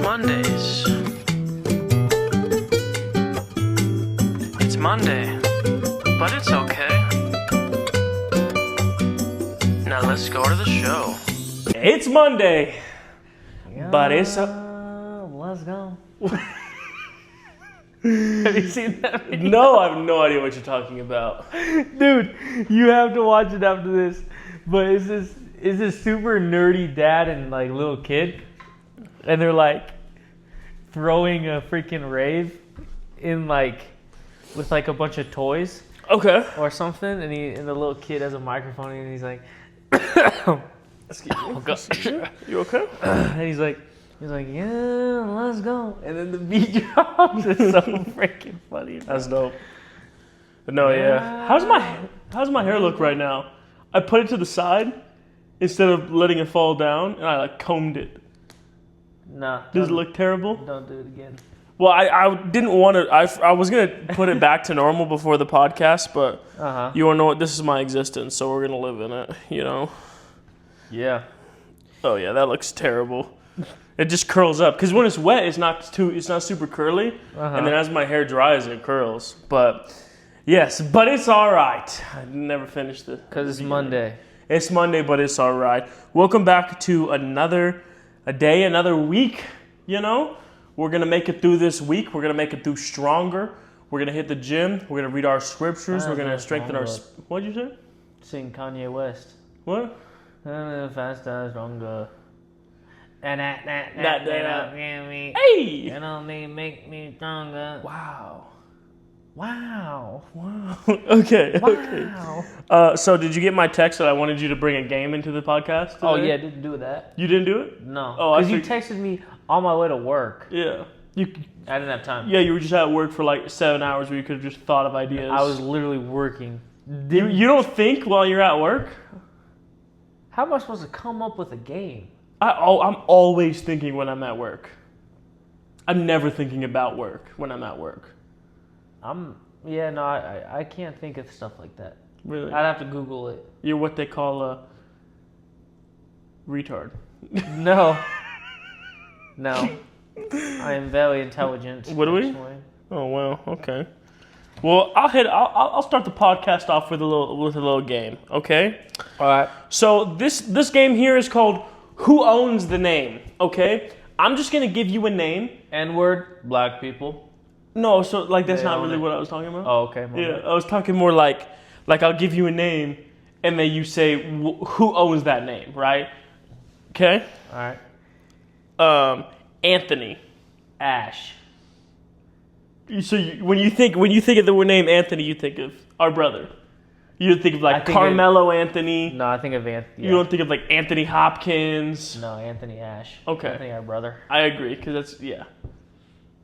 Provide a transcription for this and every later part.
Mondays. It's Monday, but it's okay. Now let's go to the show. It's Monday, but it's Let's go. Have you seen that video? No, I have no idea what you're talking about. Dude, you have to watch it after this. But it's this super nerdy dad and like little kid, and they're like throwing a freaking rave in like with like a bunch of toys. Okay. Or something, and the little kid has a microphone and he's like, Excuse me. Oh, God. You okay? and he's like, yeah, let's go. And then the beat drops. It's so freaking funny. Bro. That's dope. But no, yeah. How's my hair look right now? I put it to the side instead of letting it fall down, and I like combed it. Nah. Does it look terrible? Don't do it again. Well, I didn't want to. I was gonna put it back to normal before the podcast, but you wanna know what? This is my existence, so we're gonna live in it. You know. Yeah. Oh yeah, that looks terrible. It just curls up because when it's wet, it's not super curly, and then as my hair dries, it curls. But yes, but it's all right. I never finished it Because it's Monday. It's Monday, but it's all right. Welcome back to another week. You know, we're gonna make it through this week. We're gonna make it through stronger. We're gonna hit the gym. We're gonna read our scriptures. We're gonna strengthen our. What'd you say? Sing Kanye West. What? Faster, stronger. And that me. Hey! And only make me stronger. Wow. Okay. Okay. So did you get my text that I wanted you to bring a game into the podcast today? Oh yeah, didn't do that. You didn't do it? No. Oh, because you texted me on my way to work. Yeah. I didn't have time. Yeah, you were just at work for like 7 hours where you could have just thought of ideas. I was literally working. You don't think while you're at work? How am I supposed to come up with a game? I'm always thinking when I'm at work. I'm never thinking about work when I'm at work. I can't think of stuff like that. Really? I'd have to Google it. You're what they call a retard. No. I am very intelligent. What are we? Actually. Oh well, okay. Well, I'll start the podcast off with a little game, okay? All right. So this game here is called Who Owns the Name, okay? I'm just gonna give you a name. N-word, black people. No, so like that's They not own really it. what I was talking about. Oh, okay. Yeah, I was talking more like I'll give you a name, and then you say who owns that name, right? Okay. All right. Anthony. Ash. So when you think of the name Anthony, you think of our brother. You think of like Carmelo Anthony. No, I think of Anthony. You don't think of like Anthony Hopkins. No, Anthony Ash. Okay. Anthony, our brother. I agree, because that's, yeah.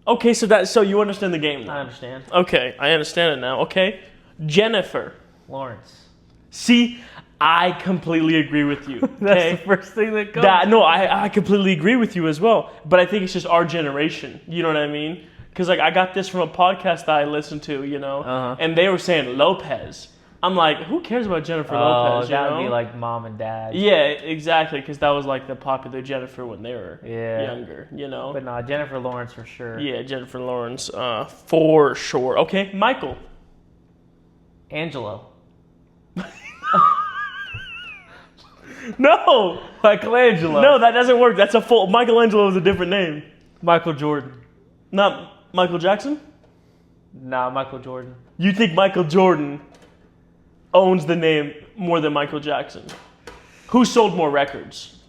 Okay, so you understand the game now. I understand. Okay, I understand it now. Okay. Jennifer. Lawrence. See, I completely agree with you. That's Okay? the first thing that comes. I completely agree with you as well. But I think it's just our generation. You know what I mean? Because like I got this from a podcast that I listened to, you know, and they were saying Lopez. I'm like, who cares about Jennifer Lopez? That would be like mom and dad. Yeah, exactly, because that was like the popular Jennifer when they were younger, you know. But no, Jennifer Lawrence for sure. Yeah, Jennifer Lawrence, for sure. Okay, Michael. Angelo. No, Michelangelo. no, that doesn't work. That's a full. Michelangelo is a different name. Michael Jordan. Not Michael Jackson. Nah, Michael Jordan. You think Michael Jordan owns the name more than Michael Jackson? Who sold more records?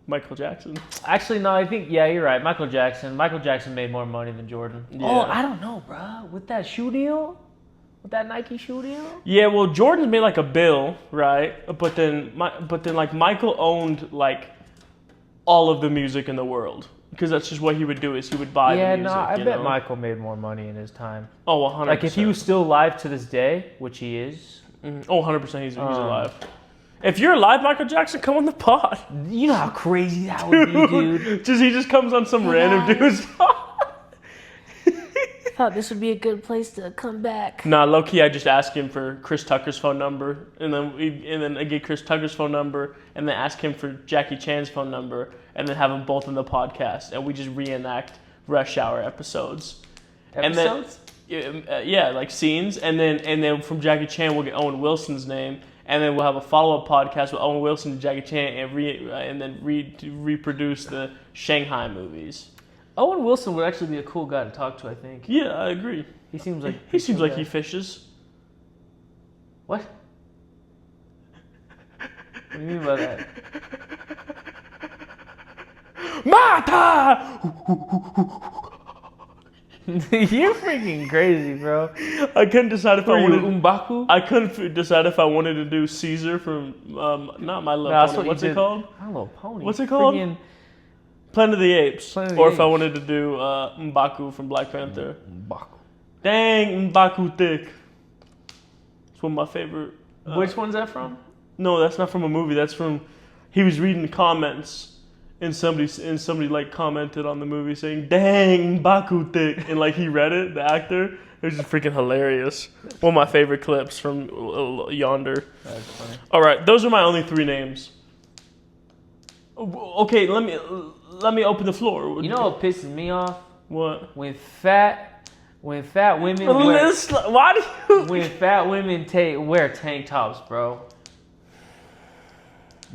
Michael Jackson. Actually, no, I think, yeah, you're right. Michael Jackson. Michael Jackson made more money than Jordan. Yeah. Oh, I don't know, bro. With that shoe deal? With that Nike shoe deal? Yeah, well, Jordan made like a bill, right? But then like Michael owned like all of the music in the world. Because that's just what he would do, is he would buy the music. Yeah, no, I bet know? Michael made more money in his time. Oh, 100%. Like, if he was still alive to this day, which he is. Oh, 100% he's alive. If you're alive, Michael Jackson, come on the pod. You know how crazy that would be, dude. He just comes on some random dude's pod. thought this would be a good place to come back. Nah, low key, I just ask him for Chris Tucker's phone number, and then I get Chris Tucker's phone number, and then ask him for Jackie Chan's phone number, and then have them both in the podcast, and we just reenact Rush Hour episodes. Episodes? And then, yeah, like scenes, and then from Jackie Chan we'll get Owen Wilson's name, and then we'll have a follow-up podcast with Owen Wilson and Jackie Chan, and then reproduce the Shanghai movies. Owen Wilson would actually be a cool guy to talk to, I think. Yeah, I agree. He seems like he seems like he fishes. What? What do you mean by that? Mata! You're freaking crazy, bro. I couldn't decide if I wanted Umbaku? I couldn't decide if I wanted to do Caesar from not My Little Pony. What's it called? My Little Pony. What's it called? Freaking Planet of the Apes. Planet of the Or if I Apes. wanted to do M'Baku from Black Panther. Umbaku. Dang, M'Baku thick. It's one of my favorite. Which one's that from? No, that's not from a movie. That's from. He was reading the comments, and somebody like commented on the movie saying, "Dang, M'Baku thick," and like he read it. The actor. It was just freaking hilarious. One of my favorite clips from Yonder. That's funny. All right, those are my only 3 names. Okay, let me open the floor. You know what pisses me off? What? When fat women Why do you? when fat women wear tank tops, bro.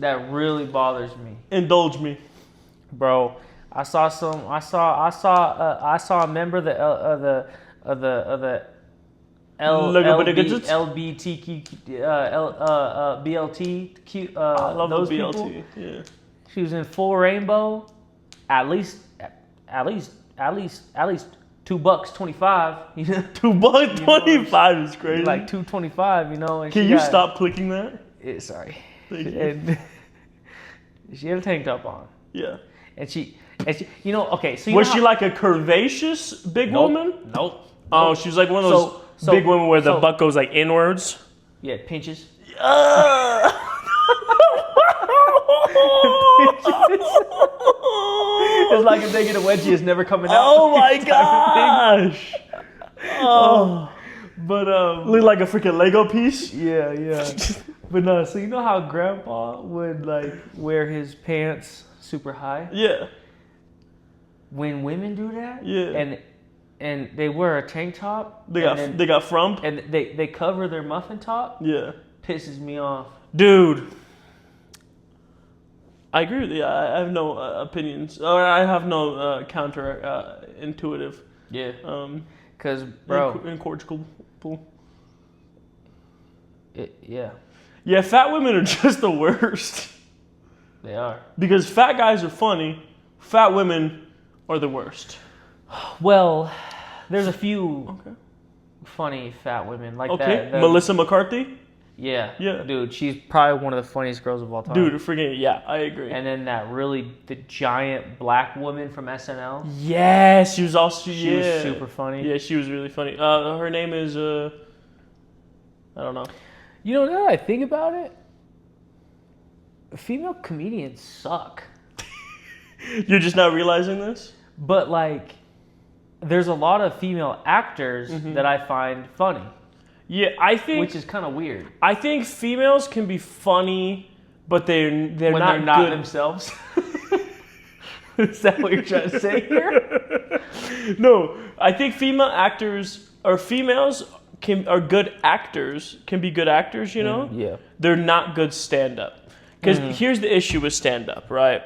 That really bothers me, Indulge me. bro. I saw a member of the LBTQ BLT I love those the BLT. people. Yeah. She was in full rainbow, at least $2.25. You know, $2.25 is crazy. like $2.25. You know. And Can you stop clicking that? Sorry. Thank you. And she had a tank top on, Yeah. and she, you know, okay. So Was she like a curvaceous big woman? Nope. Oh, she was like one of those So- big women where the so- butt goes like inwards. Yeah, pinches. It's like if they get a wedgie, it's never coming out. Oh my type of gosh! Oh, but look like a freaking Lego piece. thing. Yeah. But no, so you know how Grandpa would like wear his pants super high? Yeah, When women do that, Yeah. and they wear a tank top, they got frump. and they cover their muffin top, Yeah, pisses me off. dude. I agree with you. I have no opinions, or I have no counter intuitive. Yeah. Cause bro, incorrigible. yeah, Yeah, fat women are just the worst. they are. Because fat guys are funny, fat women are the worst. Well, there's a few Okay. funny fat women like Okay. that. Melissa McCarthy? Yeah. Yeah. Dude, she's probably one of the funniest girls of all time. Dude, freaking yeah, I agree. And then the giant black woman from SNL. Yeah, she was also She was super funny. Yeah, she was really funny. Her name is I don't know. You know, now that I think about it, female comedians suck. You're just not realizing this? But like, there's a lot of female actors Mm-hmm. that I find funny, Yeah, I think which is kind of weird. I think females can be funny, but they're When not they're not good. themselves. Is that what you're trying to say here? No, I think female actors or females are good actors, can be good actors, you know? Yeah. They're not good stand-up. Because here's the issue with stand-up, right?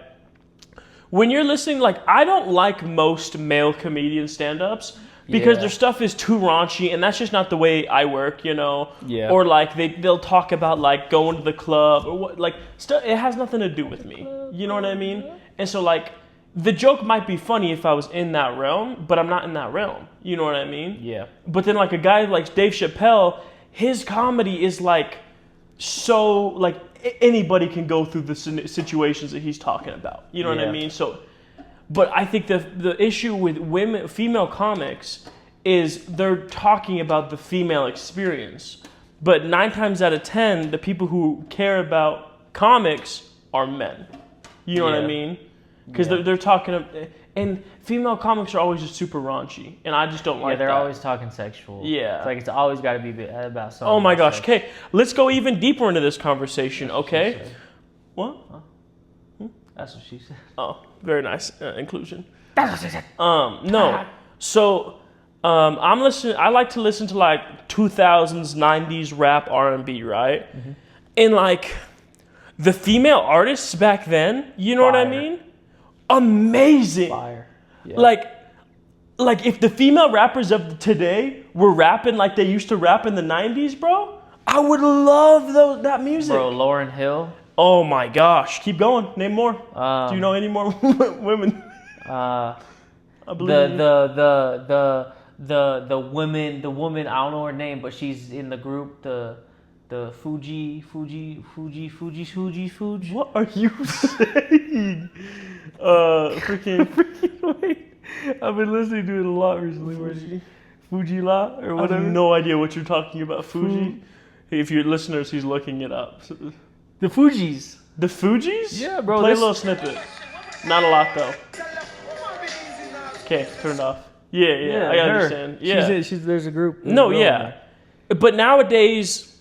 When you're listening, like, I don't like most male comedian stand-ups because Yeah. their stuff is too raunchy, and that's just not the way I work, you know? Yeah. Or, like, they'll talk about, like, going to the club or what, like, stuff. It has nothing to do with me. You know what I mean? And so, like, the joke might be funny if I was in that realm, but I'm not in that realm. You know what I mean? Yeah. But then, like, a guy like Dave Chappelle, his comedy is, like, so, like, anybody can go through the situations that he's talking about. You know what I Yeah. mean? So, but I think the issue with female comics is they're talking about the female experience. But 9 times out of 10, the people who care about comics are men. You know what I Yeah. mean? because they're talking, and female comics are always just super raunchy, and I just don't like they're that. always talking sexual. Yeah. It's like it's always got to be about something. Oh my gosh. sex. Okay, let's go even deeper into this conversation. That's what she Okay. said. What? That's what she said. Oh, very nice inclusion. That's what she said. No. So, I'm listening. I like to listen to like 2000s, 90s rap, R&B, right? Mm-hmm. And like the female artists back then, you know what I Fire. mean? Amazing. Fire. Yeah. Like if the female rappers of today were rapping like they used to rap in the 90s, bro, I would love that music. Bro, Lauryn Hill. Oh my gosh. Keep going. Name more. Do you know any more women? I believe in you. The woman, I don't know her name, but she's in the group, the Fuji. What are you saying? Freaking Wait, I've been listening to it a lot recently. Fuji-la or I whatever. have no idea what you're talking about. Fuji. Hey, if you're listeners, he's looking it up. The Fugees. The Fugees? Yeah, bro, Play this- a little snippet. Not a lot though. Okay, turned off. Yeah, I her. understand. Yeah. She's there's a group. No, there's a girl in yeah. But nowadays,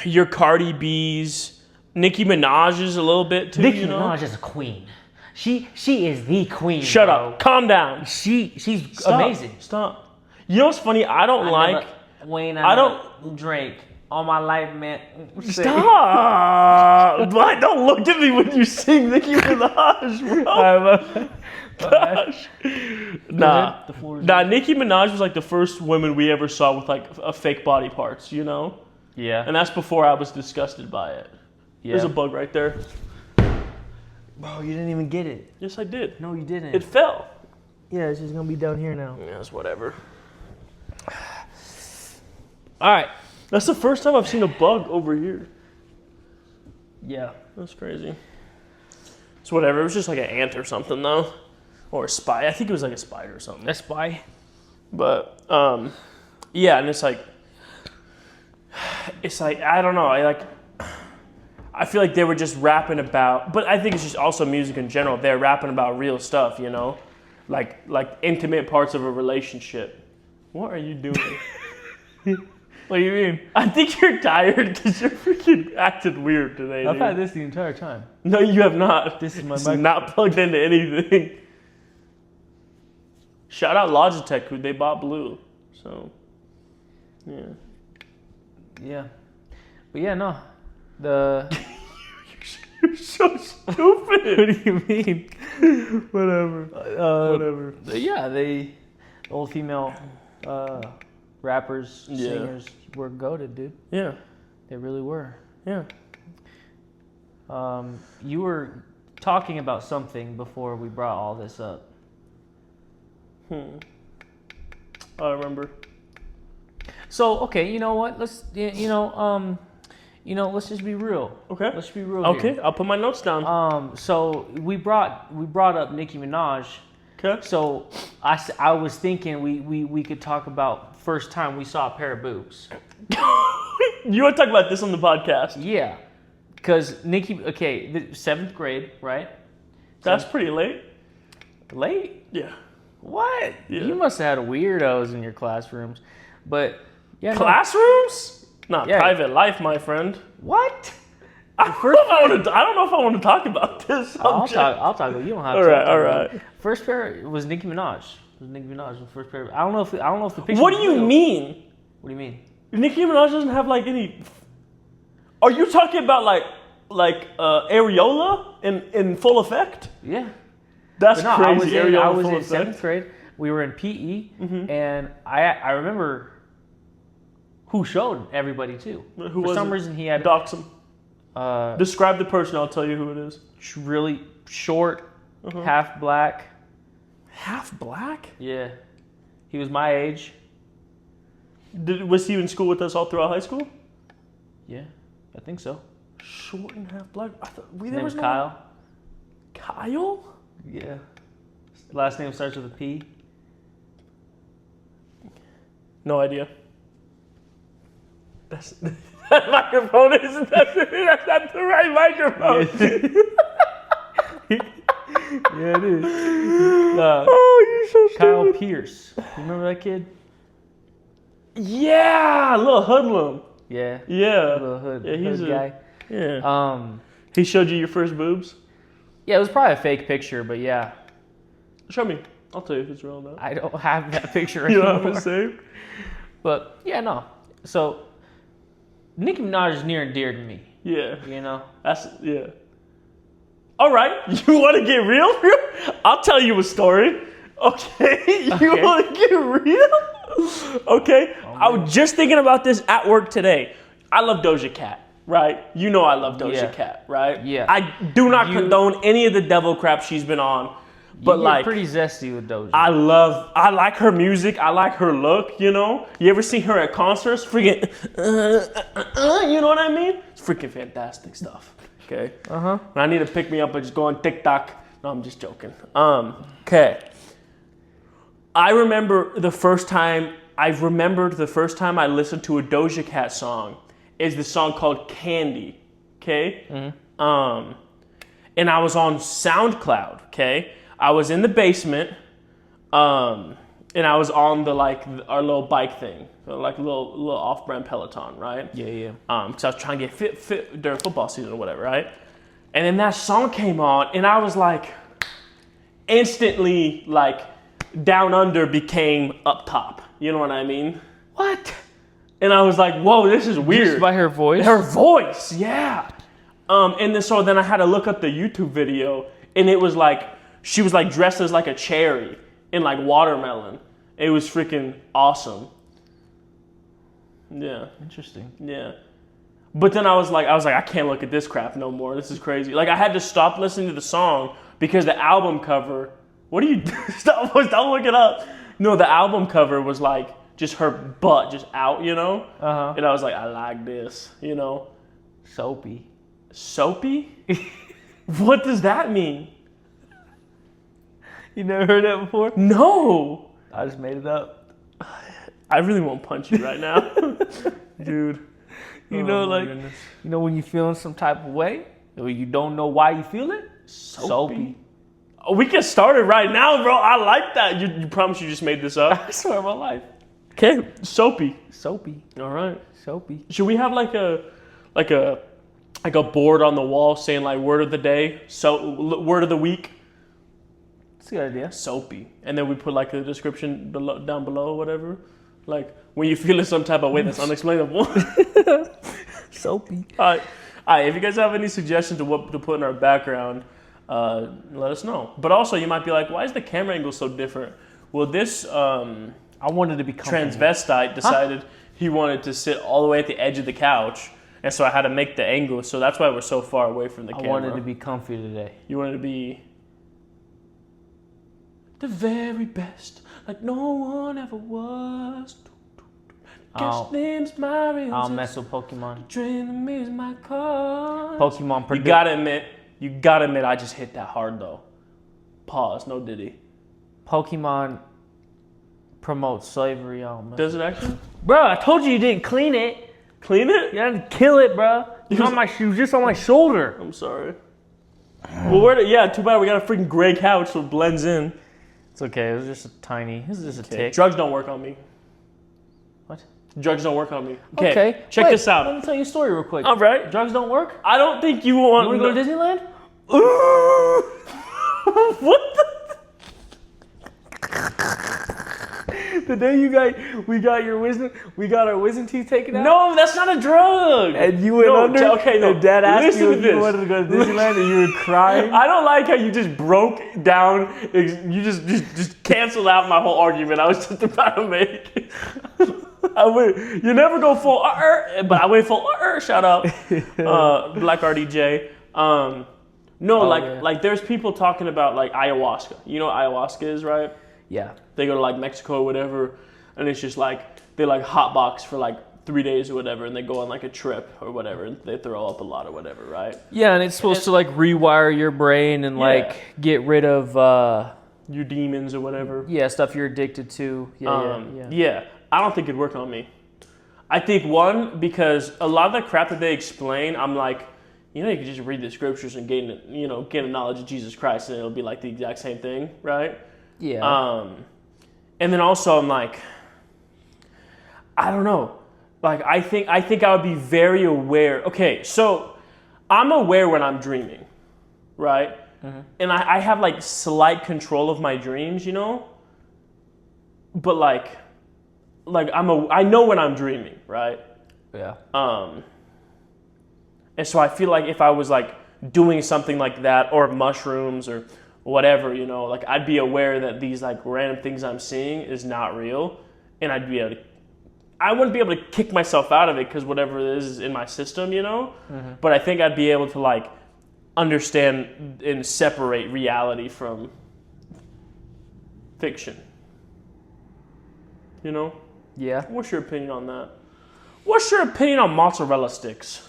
your Cardi B's, Nicki Minaj is a little bit too. Nicki you know? Minaj is a queen. She is the queen. Shut bro. up. Calm down. She's Stop. amazing. Stop. You know what's funny? I don't like. Wayne, I don't- drink all my life, man. Stop! Why don't look at me when you sing Nicki Minaj, bro? Gosh. Nah. The floor is Nicki Minaj was like the first woman we ever saw with like a fake body parts, you know? Yeah. And that's before I was disgusted by it. There's a bug right there. Bro, you didn't even get it. Yes, I did. No, you didn't. It fell. Yeah, it's just gonna be down here now. Yeah, it's whatever. All right. That's the first time I've seen a bug over here. Yeah. That's crazy. It's whatever. It was just like an ant or something, though. Or a spider. I think it was like a spider or something. That's spy. But, yeah, and it's like, I don't know. I feel like they were just rapping about, but I think it's just also music in general. They're rapping about real stuff, you know? Like intimate parts of a relationship. What are you doing? What do you mean? I think you're tired because you're freaking acting weird today. I've dude. had this the entire time. No, you have not. This is my It's mic. not plugged into anything. Shout out Logitech, who they bought blue. So, yeah. Yeah. But yeah, no. The You're so stupid. what do you mean? Whatever. Whatever. Yeah, the old female rappers, Yeah. singers were goated, dude. Yeah. They really were. Yeah. You were talking about something before we brought all this up. I remember. So okay, you know what? Let's let's just be real. Okay. Let's be real. Okay, Here. I'll put my notes down. So we brought up Nicki Minaj. Okay. So I was thinking we could talk about first time we saw a pair of boobs. You want to talk about this on the podcast? Yeah, because Nicki. Okay, the 7th grade, right? That's pretty late. Late. Yeah. What? Yeah. You must have had weirdos in your classrooms, but yeah. no. Classrooms? Not Yeah. private life, my friend. What? I don't know if I want to talk about this. I'll subject. talk. You don't have All to. right, I'll all talk about right. it. First pair was Nicki Minaj. It was Nicki Minaj the first pair. I don't know if the picture. What do was you real. mean? What do you mean? Nicki Minaj doesn't have like any. Are you talking about like areola in full effect? Yeah. That's But no, crazy. Areola I was full in effect. 7th grade. We were in PE, Mm-hmm. and I remember who showed everybody too. Who For was some it? reason, he had Dox him. Describe the person. I'll tell you who it is. really short, Uh-huh. half black. Half black? Yeah, he was my age. Was he in school with us all throughout high school? Yeah, I think so. Short and half black. I thought His there name was was no Kyle. Kyle. Yeah. Last name starts with a P. No idea. That's that microphone isn't that's not the right microphone. Yeah, it is. Oh, you're so Kyle stupid. Pierce. You remember that kid? Yeah, little hoodlum. Yeah. Yeah. Little hood, Yeah, he's hood a guy. Yeah. He showed you your first boobs? Yeah, it was probably a fake picture, but yeah. Show me. I'll tell you if it's real or not. I don't have that picture You anymore. don't have it saved? But yeah, no. So Nicki Minaj is near and dear to me. Yeah. You know? Yeah. All right. You want to get real? I'll tell you a story. Okay. You want to get real? Okay. I was just thinking about this at work today. I love Doja Cat. Right? You know I love Doja Cat, right? Yeah. I do not condone any of the devil crap she's been on. But you get pretty zesty with Doja. I like her music. I like her look, you know? You ever see her at concerts? Freaking, you know what I mean? It's freaking fantastic stuff, okay? Uh-huh. When I need to pick me up, I just go on TikTok. No, I'm just joking. Okay. I remember the first time I listened to a Doja Cat song is the song called Candy, okay? Mm-hmm. And I was on SoundCloud, okay? I was in the basement, and I was on our little bike thing, like a little off-brand Peloton, right? Yeah. Because I was trying to get fit during football season or whatever, right? And then that song came on, and I was like, instantly, like, down under became up top. You know what I mean? What? And I was like, whoa, this is weird. Just by her voice? Her voice, yeah. And then I had to look up the YouTube video, and it was like, she was like dressed as like a cherry in like watermelon. It was freaking awesome. Yeah. Interesting. Yeah. But then I was like, I can't look at this crap no more. This is crazy. Like I had to stop listening to the song because the album cover, what are you stop looking up. No, the album cover was like just her butt just out, you know? Uh-huh. And I was like, I like this, you know? Soapy. Soapy? What does that mean? You never heard that before? No. I just made it up. I really won't punch you right now. Dude. You know, my like, goodness. you know when you're feeling some type of way, or you don't know why you feel it? Soapy. Oh, we can start it right now, bro. I like that. You promise you just made this up? I swear on my life. Okay, soapy. Soapy. All right. Soapy. Should we have like a board on the wall saying like word of the day, word of the week? That's a good idea. Soapy. And then we put like a description down below or whatever. Like when you feel in some type of way that's unexplainable. Soapy. All right. If you guys have any suggestions of what to put in our background, let us know. But also you might be like, why is the camera angle so different? Well, this I wanted to be comfortable. transvestite decided he wanted to sit all the way at the edge of the couch. And so I had to make the angle. So that's why we're so far away from the camera. I wanted to be comfy today. You wanted to be the very best, like no one ever was. Guess name's Mario. I'll mess with Pokemon. Dream is my cause. Pokemon You gotta admit, I just hit that hard though. Pause, no Diddy. Pokemon promotes slavery. Does it actually? Bro, I told you didn't clean it. Clean it? You had to kill it, bro. It was on my shoe, just on my shoulder. I'm sorry. Well, too bad we got a freaking gray couch so it blends in. It's okay. It was just This is just a tick. Drugs don't work on me. What? Drugs don't work on me. Okay. Check this out. Let me tell you a story real quick. All right. Drugs don't work? I don't think you You want want to go to Disneyland? What the? The day we got our wisdom teeth taken out. No, that's not a drug. And you went under. Okay, no. And Dad asked Listen you to if this. you wanted to go to Disneyland, and you were crying. I don't like how you just broke down. You just canceled out my whole argument I was just about to make. You never go full, but I went full. Shout out, Black RDJ. Like there's people talking about like ayahuasca. You know what ayahuasca is, right? Yeah. They go to like Mexico or whatever, and it's just like they like hotbox for like 3 days or whatever, and they go on like a trip or whatever, and they throw up a lot or whatever, right? Yeah, and it's supposed to like rewire your brain and like get rid of your demons or whatever. Yeah, stuff you're addicted to. Yeah. I don't think it'd work on me. I think because a lot of the crap that they explain, I'm like, you know, you could just read the scriptures and gain a knowledge of Jesus Christ, and it'll be like the exact same thing, right? Yeah. And then also I'm like, I don't know. Like I think I would be very aware. Okay, so I'm aware when I'm dreaming, right? Mm-hmm. And I have like slight control of my dreams, you know? But like I know when I'm dreaming, right? Yeah. And so I feel like if I was like doing something like that or mushrooms or whatever, you know, like I'd be aware that these like random things I'm seeing is not real, and I wouldn't be able to kick myself out of it because whatever it is in my system, you know? Mm-hmm. But I think I'd be able to like understand and separate reality from fiction. You know? Yeah. What's your opinion on that? What's your opinion on mozzarella sticks?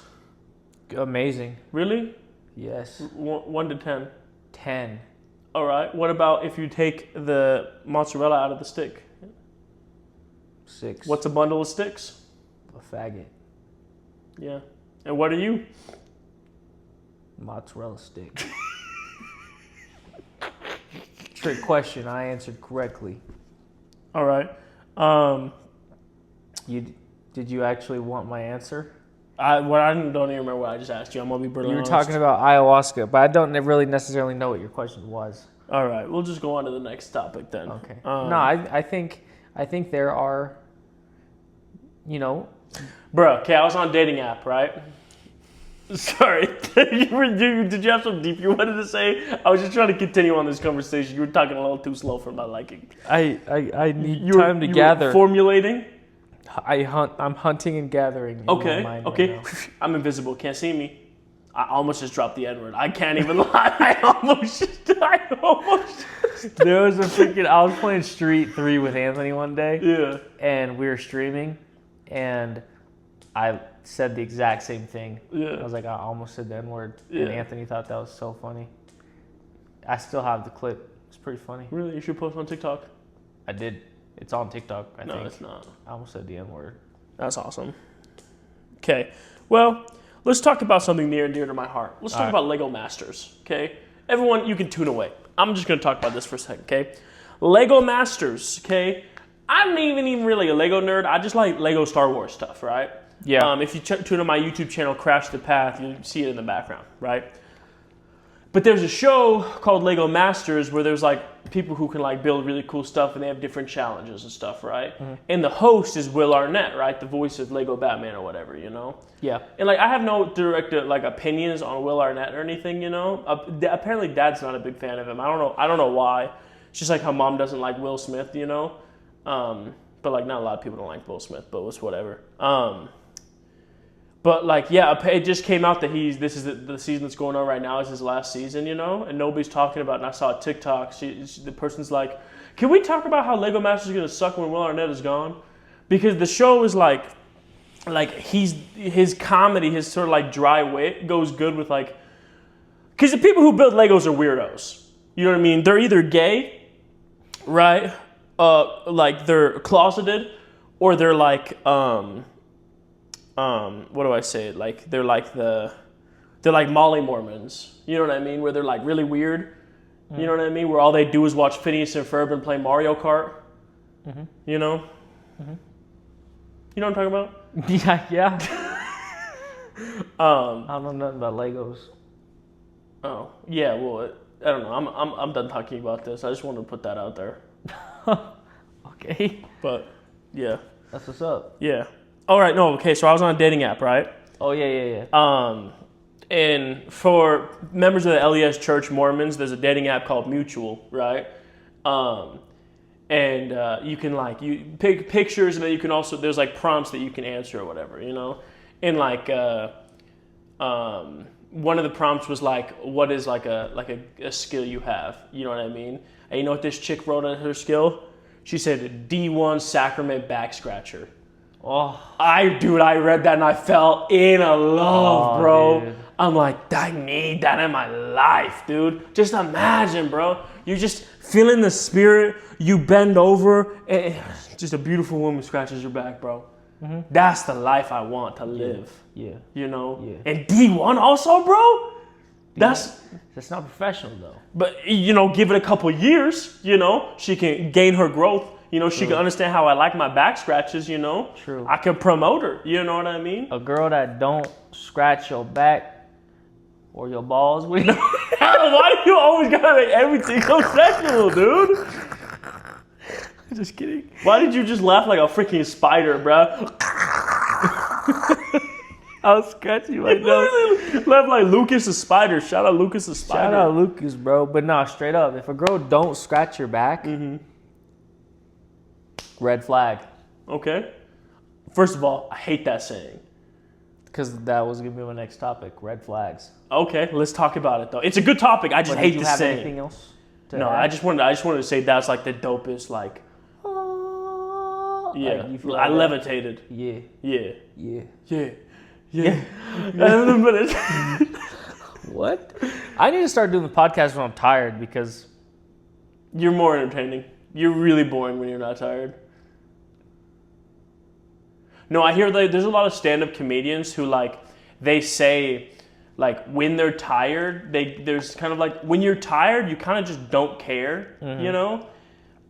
Amazing. Really? Yes. 1 to 10. 10. All right. What about if you take the mozzarella out of the stick? 6. What's a bundle of sticks? A faggot. Yeah. And what are you? Mozzarella stick. Trick question. I answered correctly. All right. Did you actually want my answer? I don't even remember what I just asked you. I'm gonna be brutally honest. You were talking about ayahuasca, but I don't really necessarily know what your question was. All right. We'll just go on to the next topic then. Okay. I think there are, you know. Bro, okay, I was on a dating app, right? Sorry. Did you have something deep you wanted to say? I was just trying to continue on this conversation. You were talking a little too slow for my liking. I need time to gather. Were formulating? I'm hunting and gathering. Okay. Right now. I'm invisible. Can't see me. I almost just dropped the N-word. I can't even lie. I almost. There was I was playing Street 3 with Anthony one day. Yeah. And we were streaming, and I said the exact same thing. Yeah. I was like, I almost said the N-word. Yeah. And Anthony thought that was so funny. I still have the clip. It's pretty funny. Really? You should post on TikTok. I did. It's on TikTok, I think. No, it's not. I almost said the N-word. That's awesome. Okay. Well, let's talk about something near and dear to my heart. Let's talk about Lego Masters, okay? Everyone, you can tune away. I'm just going to talk about this for a second, okay? Lego Masters, okay? I'm not even really a Lego nerd. I just like Lego Star Wars stuff, right? Yeah. If you tune on my YouTube channel, Crash the Path, you see it in the background, right? But there's a show called Lego Masters where there's like people who can like build really cool stuff and they have different challenges and stuff, right? Mm-hmm. And the host is Will Arnett, right? The voice of Lego Batman or whatever, you know? Yeah. And like I have no direct like opinions on Will Arnett or anything, you know? Apparently Dad's not a big fan of him. I don't know why. It's just like how Mom doesn't like Will Smith, you know? But like not a lot of people don't like Will Smith, but it's whatever. But like, yeah, it just came out that this is the season that's going on right now is his last season, you know, and nobody's talking about it. And I saw a TikTok. The person's like, "Can we talk about how Lego Masters is gonna suck when Will Arnett is gone?" Because the show is like his comedy, his sort of like dry wit goes good with like, because the people who build Legos are weirdos. You know what I mean? They're either gay, right? Like they're closeted, or they're like what do I say? Like they're like Molly Mormons. You know what I mean? Where they're like really weird. Mm. You know what I mean? Where all they do is watch Phineas and Ferb and play Mario Kart. Mm-hmm. You know? Mm-hmm. You know what I'm talking about? Yeah. I don't know nothing about Legos. Oh yeah. Well, I don't know. I'm done talking about this. I just wanted to put that out there. Okay. But yeah. That's what's up. Yeah. All right, no, okay, so I was on a dating app, right? Oh, yeah. And for members of the LES Church Mormons, there's a dating app called Mutual, right? And you can, like, you pick pictures, and then you can also, there's, like, prompts that you can answer or whatever, you know? And, like, one of the prompts was, like, what is, like, a skill you have? You know what I mean? And you know what this chick wrote on her skill? She said, D1 Sacrament Back Scratcher. Oh, I read that and I fell in love, bro. Dude. I'm like, I need that in my life, dude. Just imagine, bro. You just feel in the spirit, you bend over, and just a beautiful woman scratches your back, bro. That's the life I want to live. Yeah. You know? Yeah. And D1 also, bro? That's not professional though. But, you know, give it a couple years, you know, she can gain her growth. You know, she can understand how I like my back scratches, you know. True. I can promote her, you know what I mean? A girl that don't scratch your back or your balls with Why do you always gotta make everything so sexual, dude? Just kidding. Why did you just laugh like a freaking spider, bro? I was scratching my nose. Laugh like Lucas the spider. Shout out Lucas the spider. Shout out Lucas, bro. But nah, straight up, if a girl don't scratch your back, red flag. Okay. First of all, I hate that saying. Because that was gonna be my next topic, red flags. Okay, let's talk about it though. It's a good topic. I just hate do you the have saying. anything else? No, I just wanted to say that's like the dopest, like, yeah. Like, you feel I like that? levitated. Yeah. Yeah. Yeah. Yeah. Yeah. But it's What? I need to start doing the podcast when I'm tired because you're more entertaining. You're really boring when you're not tired. No, I hear there's a lot of stand-up comedians who like they say like when they're tired, there's kind of like when you're tired, you kind of just don't care, you know.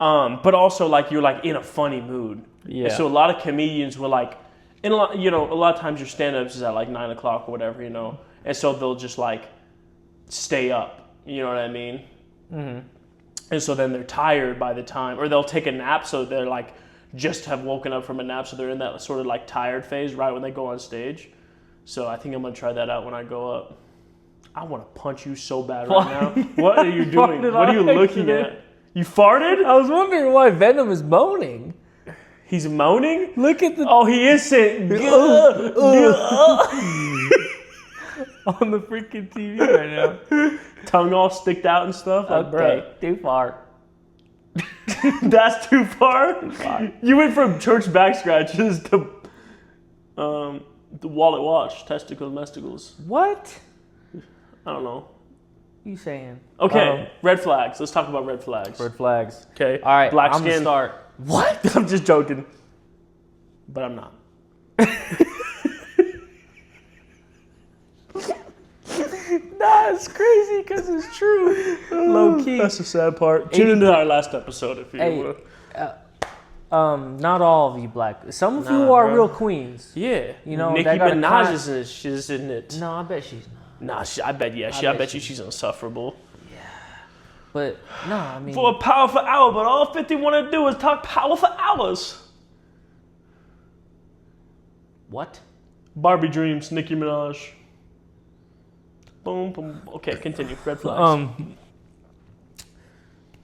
But also like you're like in a funny mood. Yeah. So a lot of comedians will like, a lot of times your stand-ups is at like 9 o'clock or whatever, you know, and so they'll just like stay up. You know what I mean? Mm-hmm. And so then they're tired by the time, or they'll take a nap, so they're like just have woken up from a nap, so they're in that sort of like tired phase right when they go on stage. So I think I'm gonna try that out when I go up. I want to punch you so bad right now. What are you doing? What are you looking at? You farted? I was wondering why Venom is moaning. He's moaning? Look at the Oh, he is saying on the freaking TV right now. Tongue all sticked out and stuff. Like, Okay, too far. That's too far? You went from church back scratches to the wallet watch, testicles. What? I don't know. You saying? Okay, red flags. Let's talk about red flags. Red flags. Okay. All right, Black I'm skin. gonna start. What? I'm just joking. But I'm not. Nah, it's crazy because it's true. Low key. That's the sad part. Tune into our last episode if you want. Not all of you black. Some of Nah, you are bro. real queens. Yeah. You know, Nicki that got a Minaj isn't it? No, I bet she's not. Nah, I bet you she's insufferable. But no, I mean, For a powerful hour, but all 50 want to do is talk power for hours. what? Barbie dreams, Nicki Minaj. Boom, boom. Okay, continue. Red flags.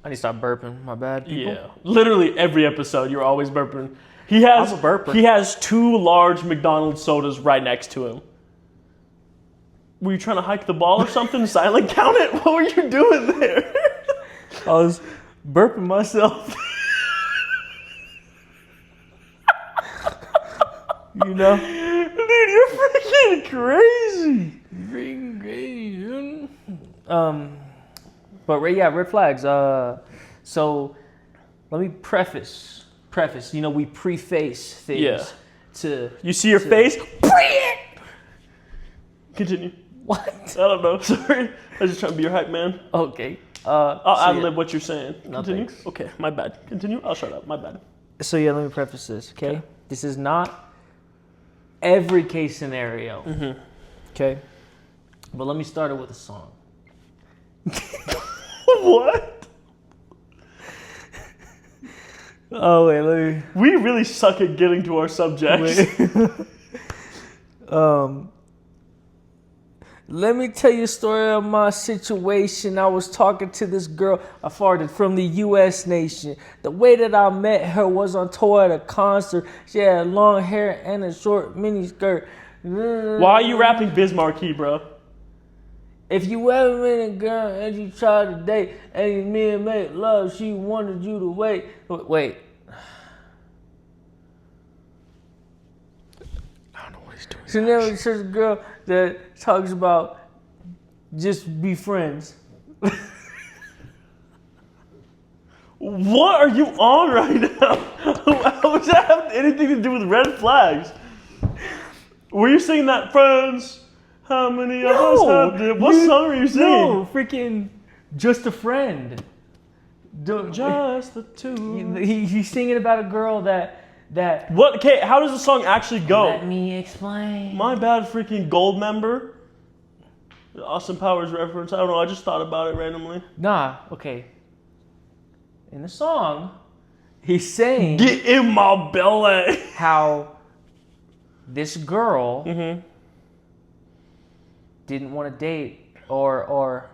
I need to stop burping. My bad, people. Yeah. Literally every episode, you're always burping. He has I'm a burper. He has 2 large McDonald's sodas right next to him. Were you trying to hike the ball or something? Silent count it? What were you doing there? I was burping myself. You know? Dude, you're freaking crazy. Freaking crazy, dude. But yeah, red flags. So let me preface. You know, we preface things Yeah. to. You see your face? Continue. What? I don't know. Sorry. I was just trying to be your hype man. Okay. I'll So, ad-lib what you're saying. No, Continue. thanks. Okay, my bad. Continue. I'll shut up. My bad. So yeah, let me preface this. Okay, this is not every case scenario. Mm-hmm. Okay, but let me start it with a song. What? Oh wait, let me. We really suck at getting to our subjects. Let me tell you a story of my situation. I was talking to this girl I farted from the U.S. nation. The way that I met her was on tour at a concert. She had long hair and a short mini skirt. Why are you rapping Biz Markie, bro? If you ever met a girl and you tried to date and you men make love, she wanted you to wait. Wait. I don't know what he's doing. So now it's just a girl that talks about just be friends. What are you on right now? How does that have anything to do with red flags? Were you singing that, friends? How many of us have this? What song are you singing? No, freaking Just a Friend. Just the two. He's singing about a girl that. What? Okay, how does the song actually go? Let me explain. My bad, freaking gold member. The Austin Powers reference. I don't know. I just thought about it randomly. Nah, okay. In the song, he's saying Get in my belly. how this girl Mm-hmm. didn't want to date or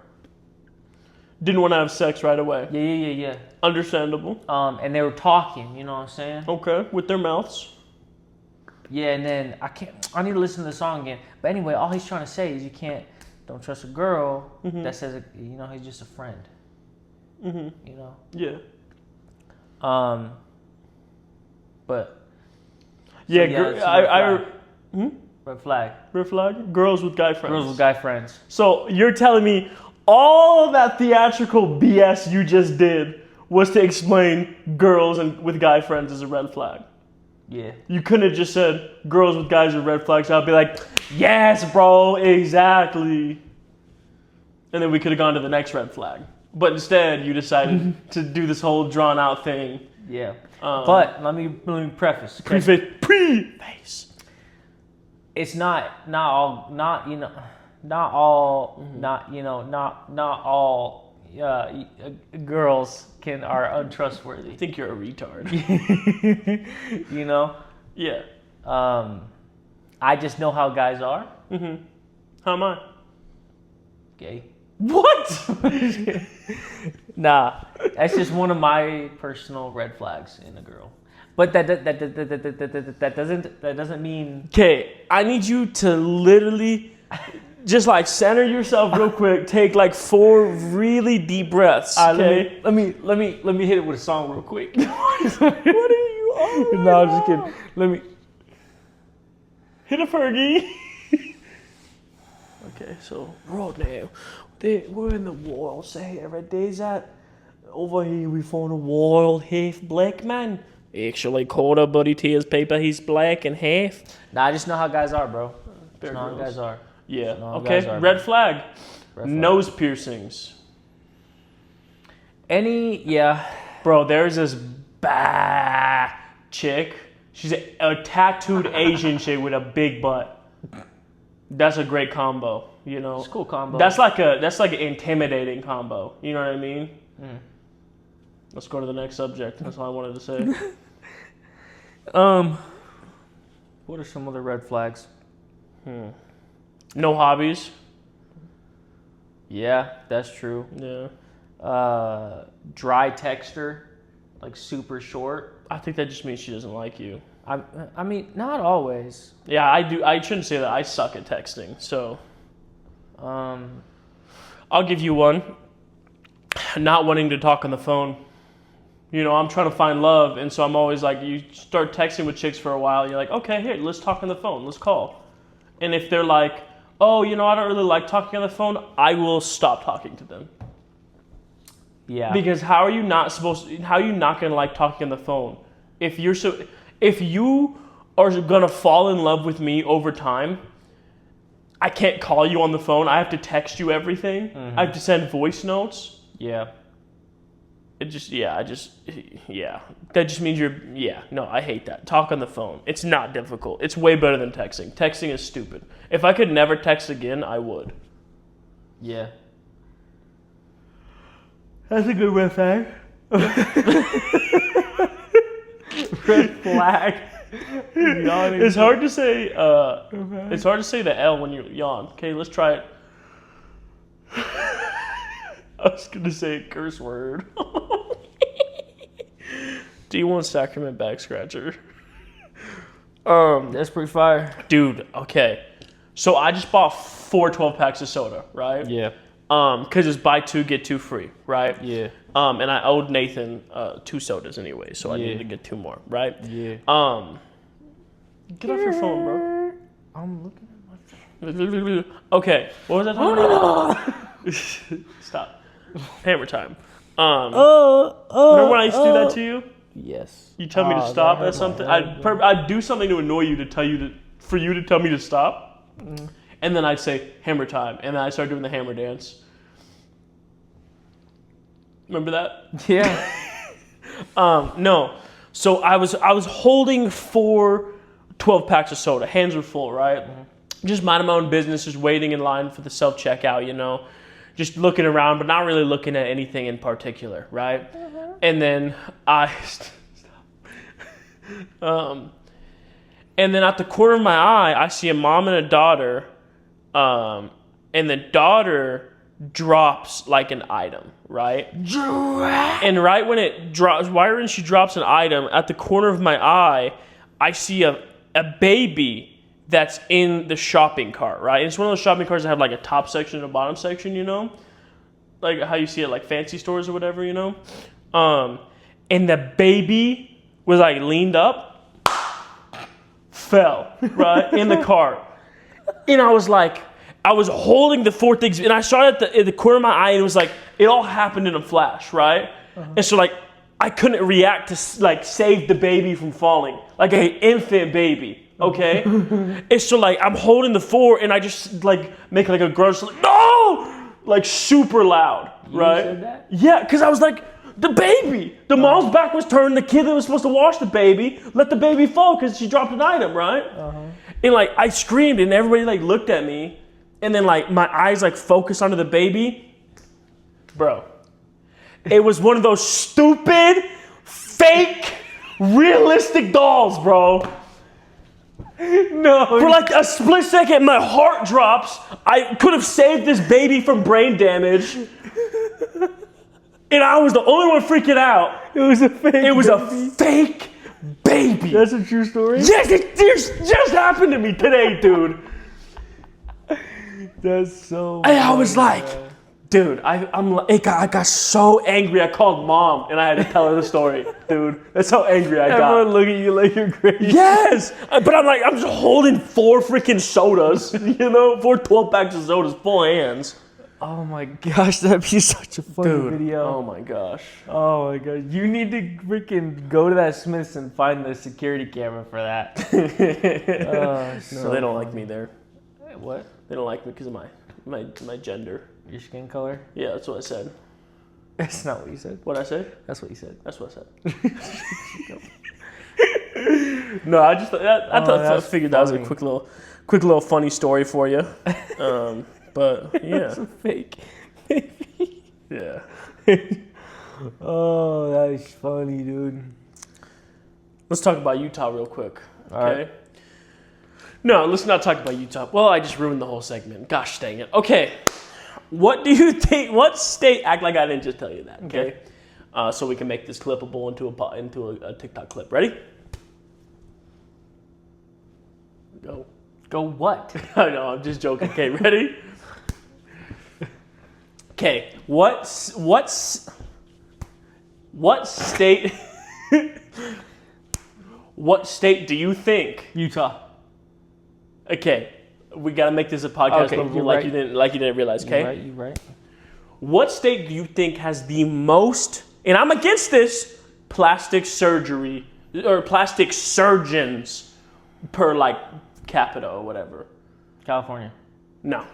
Didn't want to have sex right away. yeah. Understandable. And they were talking, you know what I'm saying? Okay, with their mouths. Yeah, and then I need to listen to the song again. But anyway, all he's trying to say is don't trust a girl that says, he's just a friend. Mm-hmm. You know? Yeah. But Yeah, it's a red flag. Red flag? Girls with guy friends. Girls with guy friends. So you're telling me all of that theatrical BS you just did was to explain girls and with guy friends as a red flag. Yeah. You couldn't have just said girls with guys are red flags. I'd be like, yes, bro, exactly. And then we could have gone to the next red flag. But instead, you decided to do this whole drawn out thing. Yeah. But let me preface. Okay? Preface. It's not all girls are untrustworthy. I think you're a retard. You know? Yeah. I just know how guys are. Mm-hmm. How am I? Gay. What? Nah, that's just one of my personal red flags in a girl. But that doesn't mean. Okay, I need you to literally just like center yourself real quick. Take like 4 really deep breaths. Okay. Let me hit it with a song real quick. What are you on? No, I'm just kidding. Let me. Hit a Fergie. Okay, so right now, we're in the world. Say every day's that over here we found a wild half black man. Actually, quarter buddy tears paper. He's black and half. Nah, I just know how guys are, bro. Bear Just know how Grylls. guys are. Yeah. No, Okay. guys are, Red flag. Red flag. Nose piercings. Yeah. Bro, there's this chick. She's a tattooed Asian chick with a big butt. That's a great combo, you know. It's a cool combo. That's like an intimidating combo. You know what I mean? Mm. Let's go to the next subject. That's all I wanted to say. What are some other red flags? No hobbies. Yeah, that's true. Yeah. Dry texture, like super short. I think that just means she doesn't like you. I mean, not always. Yeah, I do. I shouldn't say that. I suck at texting. So, I'll give you one. Not wanting to talk on the phone. You know, I'm trying to find love, and so I'm always like, you start texting with chicks for a while, you're like, okay, here, let's talk on the phone, let's call. And if they're like, oh, you know, I don't really like talking on the phone, I will stop talking to them. Yeah. Because how are you not gonna like talking on the phone? If you are gonna fall in love with me over time, I can't call you on the phone. I have to text you everything. I have to send voice notes. Yeah. That just means I hate that. Talk on the phone. It's not difficult. It's way better than texting. Texting is stupid. If I could never text again, I would. Yeah. That's a good red flag. Red flag. It's hard to say. It's hard to say the L when you yawn. Okay, let's try it. I was gonna say a curse word. D1 Sacrament back scratcher. That's pretty fire. Dude, okay. So I just bought 4 12-packs of soda, right? Yeah. Because it's buy 2, get 2 free, right? Yeah. And I owed Nathan 2 sodas anyway, so I needed to get 2 more, right? Yeah. Get off your phone, bro. I'm looking at my phone. Okay, what was I talking about? Stop. Hammer time. Remember when I used to do that to you? Yes. You tell me to stop at something. I'd do something to annoy you for you to tell me to stop, and then I'd say hammer time, and then I'd start doing the hammer dance. Remember that? Yeah. No. So I was holding 4 12-packs of soda. Hands were full, right? Just minding my own business, just waiting in line for the self-checkout, you know. Just looking around, but not really looking at anything in particular, right? And then and then at the corner of my eye, I see a mom and a daughter, and the daughter drops like an item, right? And right when it drops, right when she drops an item, at the corner of my eye, I see a baby that's in the shopping cart, right? It's one of those shopping carts that have like a top section and a bottom section, you know? Like how you see it like fancy stores or whatever, you know? And the baby was like leaned up, fell, right? In the cart. And I was holding the 4 things, and I saw it at the corner of my eye, and it was like, it all happened in a flash, right? And so like, I couldn't react to like save the baby from falling, like an infant baby. Okay, and so like I'm holding the 4, and I just like make like a gross like no, like super loud, right? You said that? Yeah, because I was like the baby. The mom's back was turned. The kid that was supposed to wash the baby let the baby fall because she dropped an item, right? And like I screamed, and everybody like looked at me, and then like my eyes like focused onto the baby, bro. It was one of those stupid, fake, realistic dolls, bro. No. For like a split second, my heart drops. I could have saved this baby from brain damage. And I was the only one freaking out. It was a fake It was baby. a fake baby. That's a true story? Yes, it just happened to me today, dude. That's so And I was funny, like, man. dude, I got so angry. I called mom, and I had to tell her the story. Dude, that's how angry I got. Everyone look at you like you're crazy. Yes, but I'm just holding 4 freaking sodas, you know, 4 12-packs of sodas, full hands. Oh my gosh, that'd be such a funny Dude, video. oh my gosh. Oh my god, you need to freaking go to that Smith's and find the security camera for that. No, they don't like me there. What? They don't like me because of my gender. Your skin color? Yeah, that's what I said. That's not what you said. What'd I say? That's what you said. That's what I said. No, I just I figured that was a funny. quick little funny story for you. But yeah, That's a fake. yeah. Oh, that is funny, dude. Let's talk about Utah real quick. Okay. All right. No, let's not talk about Utah. Well, I just ruined the whole segment. Gosh dang it. Okay. What do you think? What state? Act like I didn't just tell you that. Okay. So we can make this clippable into a TikTok clip. Ready? Go. Go what? I know. I'm just joking. Okay. Ready? Okay. What state? What state do you think? Utah. Okay. We gotta make this a podcast Okay, clippable you're like right. you didn't realize. Okay. You right. What state do you think has the most, and I'm against this, plastic surgery or plastic surgeons per like capita or whatever? California. No.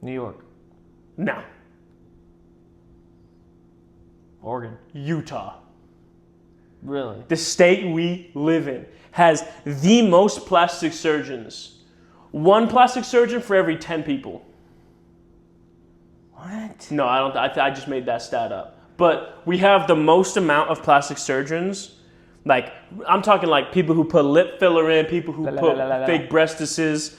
New York. No. Oregon. Utah. Really? The state we live in has the most plastic surgeons. 1 plastic surgeon for every 10 people. What? No, I don't. I just made that stat up. But we have the most amount of plastic surgeons. Like, I'm talking like people who put lip filler in, people who put fake breastises,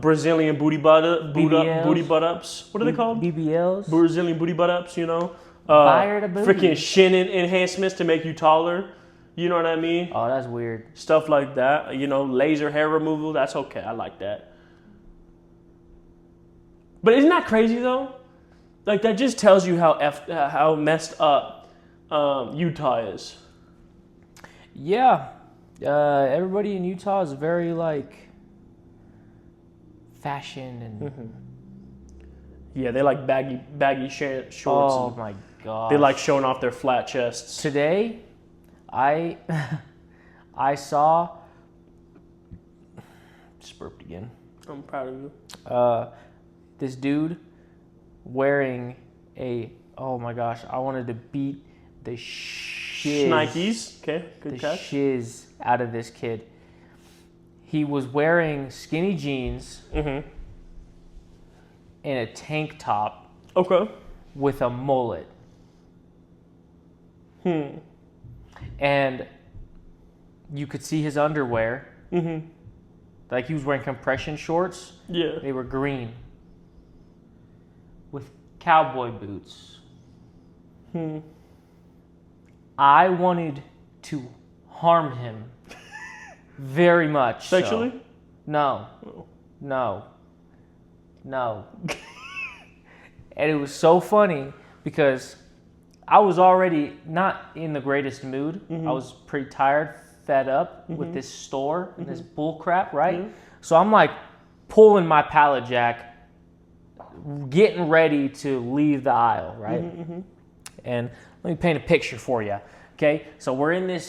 Brazilian booty butt ups. What are they called? BBLs. Brazilian booty butt ups, you know? Fire the booty. Freaking shin enhancements to make you taller. You know what I mean? Oh, that's weird. Stuff like that. You know, laser hair removal. That's okay. I like that. But isn't that crazy though? Like that just tells you how messed up Utah is. Yeah. Everybody in Utah is very like fashion and Yeah, they like baggy shorts. Oh And my god. they like showing off their flat chests. Today, I saw. Just burped again. I'm proud of you. This dude wearing a. Oh my gosh! I wanted to beat the shiz. Nikes. Okay, good The catch. shiz out of this kid. He was wearing skinny jeans Mm-hmm. and a tank top Okay. with a mullet. And you could see his underwear. Mm-hmm. Like he was wearing compression shorts. Yeah. They were green. With cowboy boots. I wanted to harm him very much. Sexually? So. No. Oh. No. And it was so funny because I was already not in the greatest mood. Mm-hmm. I was pretty tired, fed up with this store and this bull crap, right? Yeah. So I'm like pulling my pallet jack, getting ready to leave the aisle, right? And let me paint a picture for you, okay? So we're in the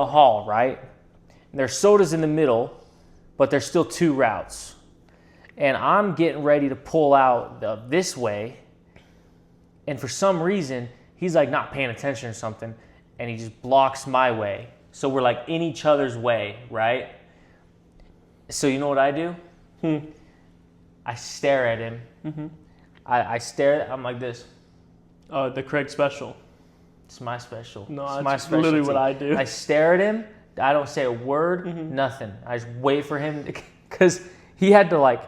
hall, right? And there's sodas in the middle, but there's still two routes. And I'm getting ready to pull out this way, and for some reason, he's like not paying attention or something, and he just blocks my way. So we're like in each other's way, right? So you know what I do? I stare at him. I stare, I'm like this. The Craig special. It's my special. No, it's that's my specialty. literally what I do. I stare at him. I don't say a word, nothing. I just wait for him because he had to like,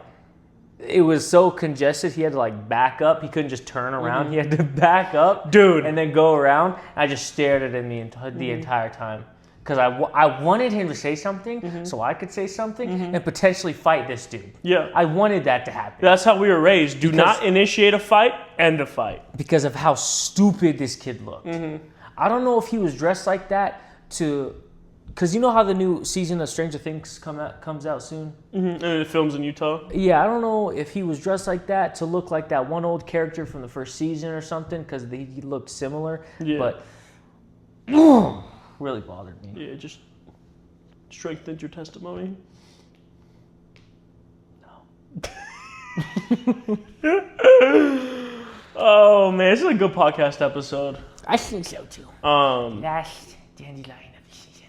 it was so congested. He had to like back up. He couldn't just turn around. He had to back up, Dude. and then go around. I just stared at him the entire time because I wanted him to say something so I could say something and potentially fight this dude. Yeah. I wanted that to happen. That's how we were raised. Do not initiate a fight, end a fight. Because of how stupid this kid looked. I don't know if he was dressed like that because you know how the new season of Stranger Things comes out soon? And it films in Utah. Yeah, I don't know if he was dressed like that to look like that one old character from the first season or something because he looked similar. Yeah. But really bothered me. Yeah, it just strengthened your testimony. Oh man, this is a good podcast episode. I think so too. Last dandelion of the season.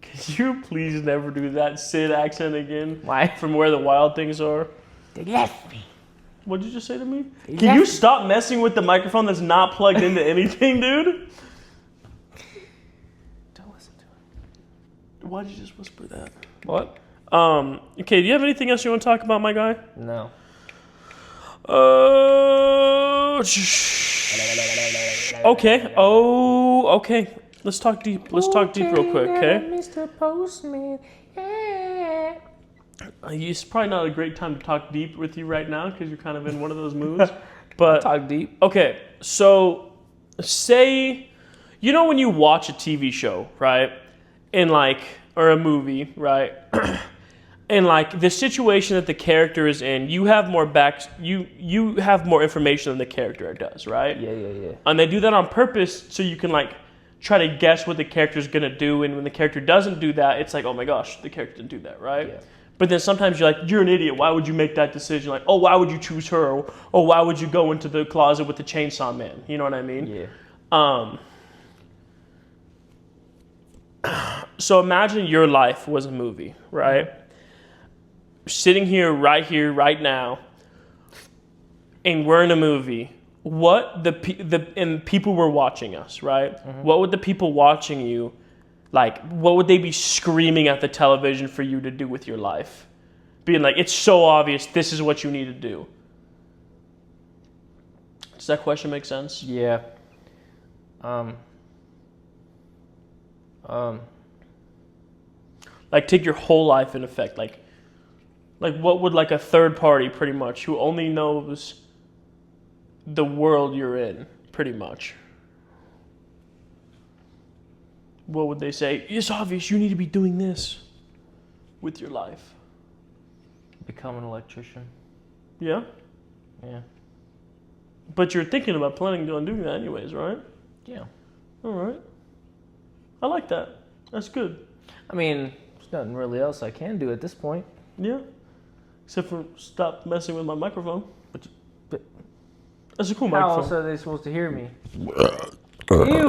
Could you please never do that Sid accent again? Why? From Where the Wild Things Are. They left me. What did you just say to me? They Can you left me. stop messing with the microphone that's not plugged into anything, dude? Don't listen to it. Why did you just whisper that? What? Okay, do you have anything else you want to talk about, my guy? No. Okay. Oh, okay. Let's talk deep. Let's talk deep real quick, okay? Mr. Postman. Yeah. It's probably not a great time to talk deep with you right now because you're kind of in one of those moods. But Talk deep. okay, so say, you know when you watch a TV show, right? Or a movie, right? And like the situation that the character is in, you have more you have more information than the character does, right? Yeah. And they do that on purpose so you can like try to guess what the character's gonna do, and when the character doesn't do that, it's like, oh my gosh, the character didn't do that, right? Yeah. But then sometimes you're like, you're an idiot. Why would you make that decision? Like, oh, why would you choose her? Or why would you go into the closet with the chainsaw man? You know what I mean? Yeah. So imagine your life was a movie, right? Sitting here, right now, and we're in a movie. What and people were watching us, right? What would the people watching you, like, what would they be screaming at the television for you to do with your life? Being like, it's so obvious, this is what you need to do. Does that question make sense? Yeah. Like, take your whole life in effect. Like what would like a third party, pretty much, who only knows the world you're in, pretty much. What would they say? It's obvious you need to be doing this with your life. Become an electrician. Yeah? Yeah. But you're thinking about planning on doing that anyways, right? Yeah. All right. I like that. That's good. I mean, there's nothing really else I can do at this point. Yeah. Except for stop messing with my microphone. But That's a cool how microphone. else are they supposed to hear me? Ew,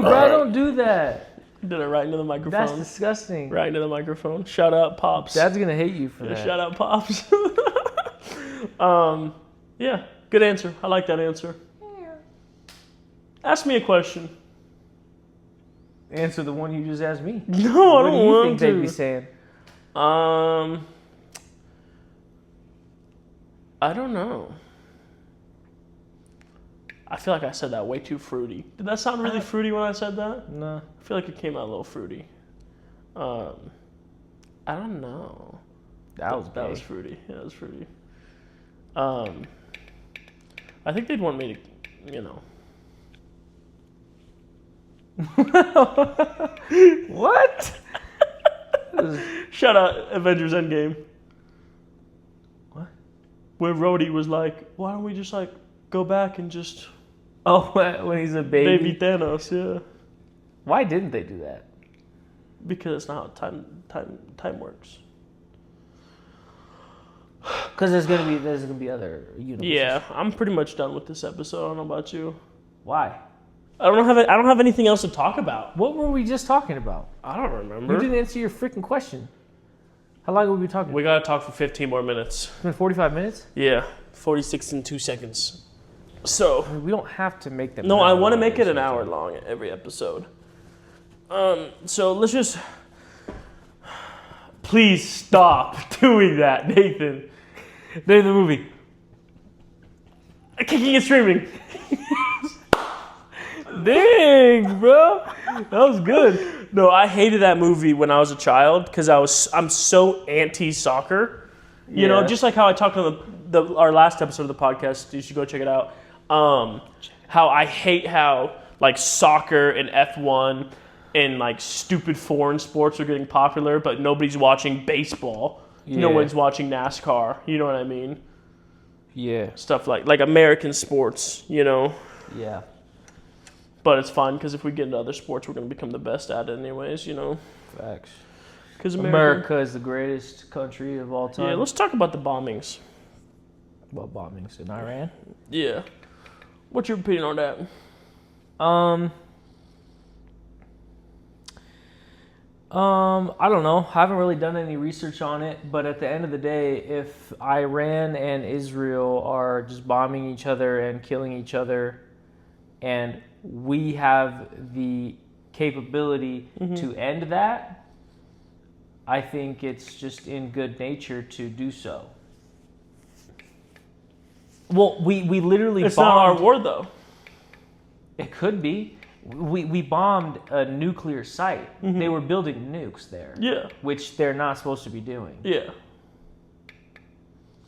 bro, don't do that. Did it right into the microphone. That's disgusting. Right into the microphone. Shout out, Pops. Dad's gonna hate you for Yeah, that. shout out, Pops. Yeah, good answer. I like that answer. Ask me a question. Answer the one you just asked me. No, I What don't do you want think to. they'd be saying? I don't know. I feel like I said that way too fruity. Did that sound really fruity when I said that? No. I feel like it came out a little fruity. I don't know. That was That was fruity. Yeah, that was fruity. I think they'd want me to, you know. What? Shout out Avengers Endgame. What? Where Rhodey was like, why don't we just like go back and just Oh, when he's a baby? baby Thanos? Yeah, Why didn't they do that? because that's not how time works. Because there's gonna be other universes. Yeah, I'm pretty much done with this episode. I don't know about you. Why? I don't have anything else to talk about. What were we just talking about? I don't remember. You didn't answer your freaking question. How long have we been talking? We gotta talk for 15 more minutes. It's been 45 minutes? Yeah, 46 and 2 seconds. So, I mean, we don't have to make them. no, I want to long make it an episodes. hour long every episode. So let's just please stop doing that, Nathan. Name the movie. Kicking and screaming. Dang, bro. That was good. No, I hated that movie when I was a child because I'm so anti-soccer. You know, Yeah. just like how I talked on our last episode of the podcast. You should go check it out. How I hate how like soccer and F1 and like stupid foreign sports are getting popular, but nobody's watching baseball. No Yeah. one's watching NASCAR. You know what I mean? Yeah. Stuff like American sports. You know. Yeah. But it's fun because if we get into other sports, we're going to become the best at it anyways, you know? Facts. Because America is the greatest country of all time. Yeah, let's talk about the bombings. What bombings in Iran? Yeah. What's your opinion on that? I don't know. I haven't really done any research on it, but at the end of the day, if Iran and Israel are just bombing each other and killing each other, and we have the capability to end that, I think it's just in good nature to do so. Well, we literally It's bombed. not our war, though. It could be. We bombed a nuclear site. They were building nukes there. Yeah. Which they're not supposed to be doing. Yeah.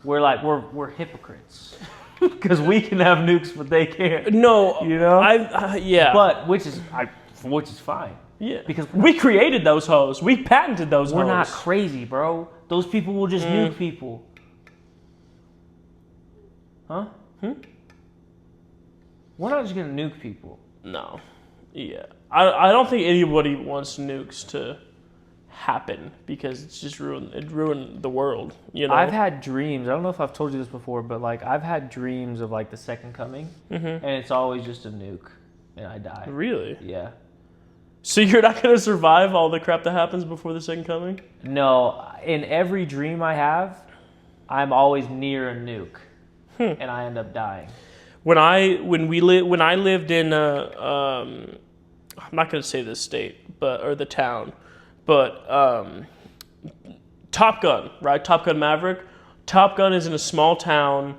We're hypocrites. Because we can have nukes, but they can't. No. You know? Yeah. But which is fine. yeah. Because we created those hoes. We patented those we're hoes. not crazy, bro. Those people will just nuke people. Huh? We're not just gonna nuke people. No. Yeah. I don't think anybody wants nukes to happen because it's just ruined the world, you know? I've had dreams. I don't know if I've told you this before, but like I've had dreams of like the second coming, and it's always just a nuke, and I die. Really? Yeah. So you're not going to survive all the crap that happens before the second coming? No, in every dream I have, I'm always near a nuke, and I end up dying. When I lived in I'm not going to say this state, or the town, but Top Gun, right? Top Gun Maverick. Top Gun is in a small town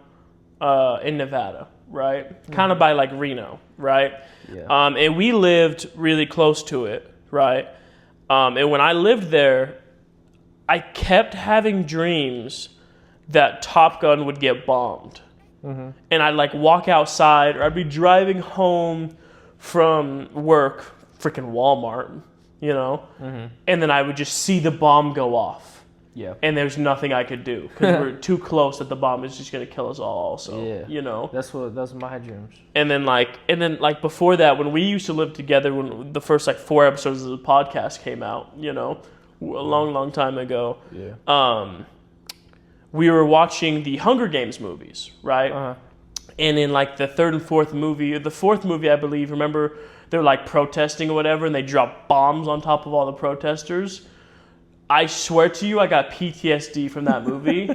in Nevada, right? Kind of by like Reno, right? Yeah. And we lived really close to it, right? And when I lived there, I kept having dreams that Top Gun would get bombed. And I'd like walk outside, or I'd be driving home from work, freaking Walmart, you know? And then I would just see the bomb go off. Yeah. And there's nothing I could do because we're too close that the bomb is just gonna kill us all. Also, That's my dreams. And then like before that, when we used to live together, when the first like 4 episodes of the podcast came out, a long time ago. Yeah. We were watching the Hunger Games movies, right? Uh-huh. And in like the third and fourth movie, or the fourth movie, I believe, remember they're like protesting or whatever, and they drop bombs on top of all the protesters. I swear to you, I got PTSD from that movie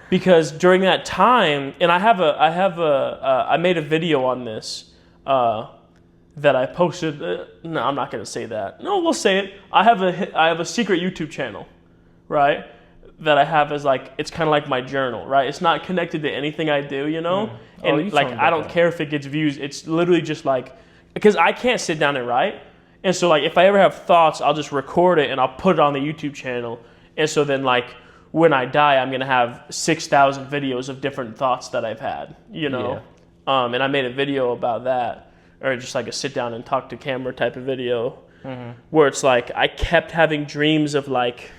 because during that time, and I made a video on this that I posted. No, I'm not gonna say that. No, we'll say it. I have a secret YouTube channel, right? That I have as like, it's kind of like my journal, right? It's not connected to anything I do, And like, I don't care if it gets views. It's literally just like, because I can't sit down and write. And so like, if I ever have thoughts, I'll just record it and I'll put it on the YouTube channel. And so then like, when I die, I'm going to have 6,000 videos of different thoughts that I've had, And I made a video about that, or just like a sit down and talk to camera type of video, where it's like, I kept having dreams of like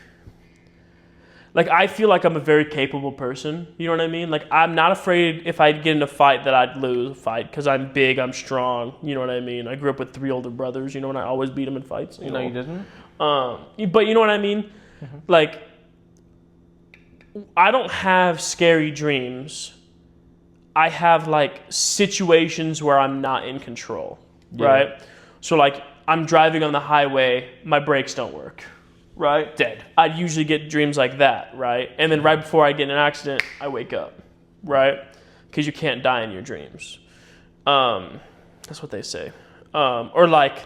I feel like I'm a very capable person. You know what I mean? Like, I'm not afraid if I get in a fight that I'd lose a fight because I'm big, I'm strong. You know what I mean? I grew up with 3 older brothers, and I always beat them in fights. No, you didn't? But you know what I mean? Like, I don't have scary dreams. I have, like, situations where I'm not in control, right? So, like, I'm driving on the highway, my brakes don't work. Right? Dead. I'd usually get dreams like that, right? And then right before I get in an accident, I wake up, right? Because you can't die in your dreams. That's what they say. Or like,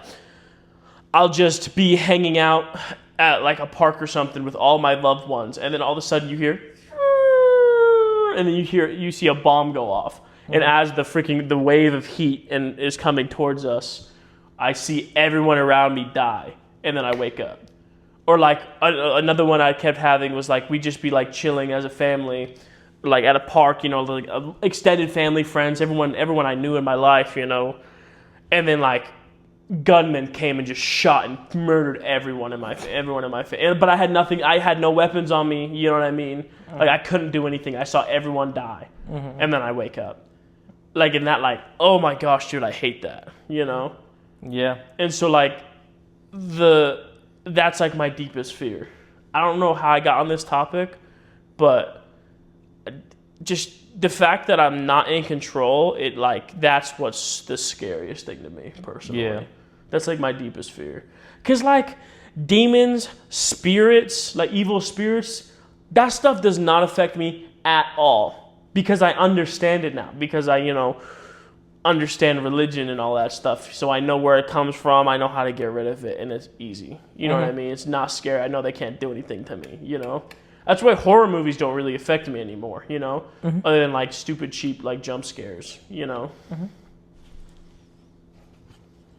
I'll just be hanging out at like a park or something with all my loved ones, and then all of a sudden you hear, and then you see a bomb go off. And as the wave of heat is coming towards us, I see everyone around me die, and then I wake up. Or like another one I kept having was like, we'd just be like chilling as a family, like at a park, like extended family, friends, everyone I knew in my life, and then like gunmen came and just shot and murdered everyone in my family. But I had nothing. I had no weapons on me. You know what I mean? Like I couldn't do anything. I saw everyone die, and then I wake up, like in that like, oh my gosh, dude, I hate that. Yeah. And so like that's like my deepest fear. I don't know how I got on this topic, but just the fact that I'm not in control, that's what's the scariest thing to me personally. Yeah. That's like my deepest fear. Cause like demons, spirits, like evil spirits, that stuff does not affect me at all because I understand it now. Because I, understand religion and all that stuff, so I know where it comes from. I know how to get rid of it, and it's easy. You know what I mean? It's not scary. I know they can't do anything to me. That's why horror movies don't really affect me anymore. Other than like stupid, cheap like jump scares. Yeah,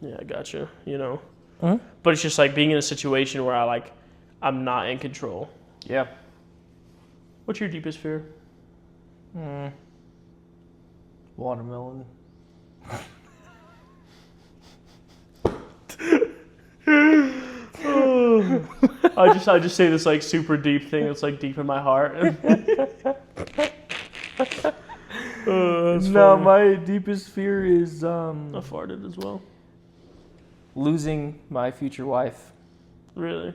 I gotcha. But it's just like being in a situation where I'm not in control. Yeah. What's your deepest fear? Watermelon. I just say this like super deep thing that's like deep in my heart. No, my deepest fear is I farted as well. losing my future wife. Really?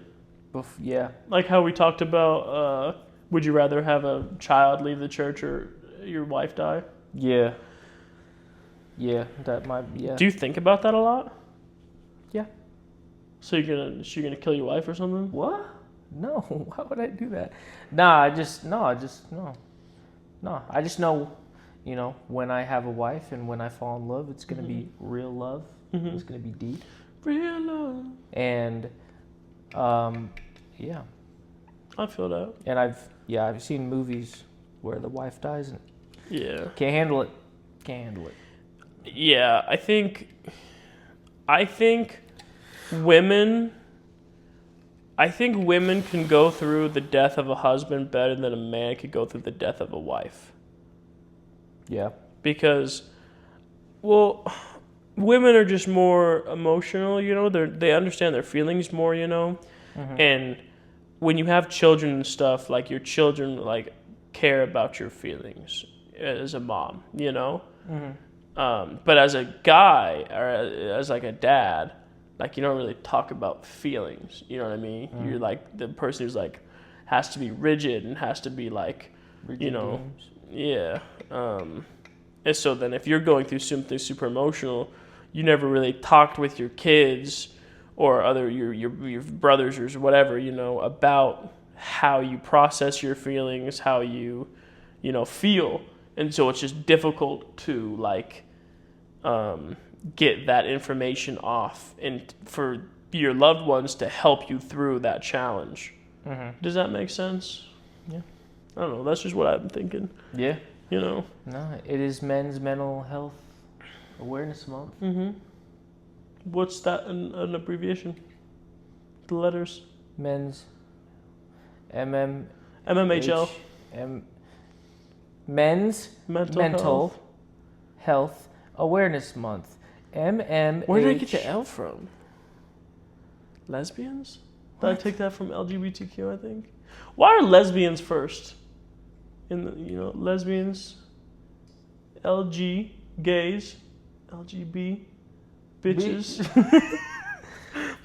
Yeah. Like how we talked about, would you rather have a child leave the church or your wife die? Yeah. Yeah, that might. Yeah. Do you think about that a lot? Yeah. So you're gonna kill your wife or something? What? No. Why would I do that? I just know, when I have a wife and when I fall in love, it's gonna be real love. It's gonna be deep. Real love. And, yeah. I feel that. And I've seen movies where the wife dies and can't handle it. Yeah, I think women can go through the death of a husband better than a man could go through the death of a wife. Yeah. Because, well, women are just more emotional, they understand their feelings more, and when you have children and stuff, like your children like care about your feelings as a mom, you know. But as a guy or as like a dad, like you don't really talk about feelings. You know what I mean? You're like the person who's like has to be rigid and has to be like, you know, yeah. And so then if you're going through something super emotional, you never really talked with your kids or other your brothers or whatever, you know, about how you process your feelings, how you know, feel. And so it's just difficult to like get that information off and for your loved ones to help you through that challenge. Does that make sense? Yeah. I don't know. That's just what I'm thinking. Yeah. You know? No, it is Men's Mental Health Awareness Month. What's that an abbreviation? The letters? Men's MMHL. Men's Mental Health Awareness Month. MMH. Where did I get the L from? Lesbians? Did I take that from LGBTQ, I think? Why are lesbians first? In the, you know, lesbians, LG, gays, LGB, bitches.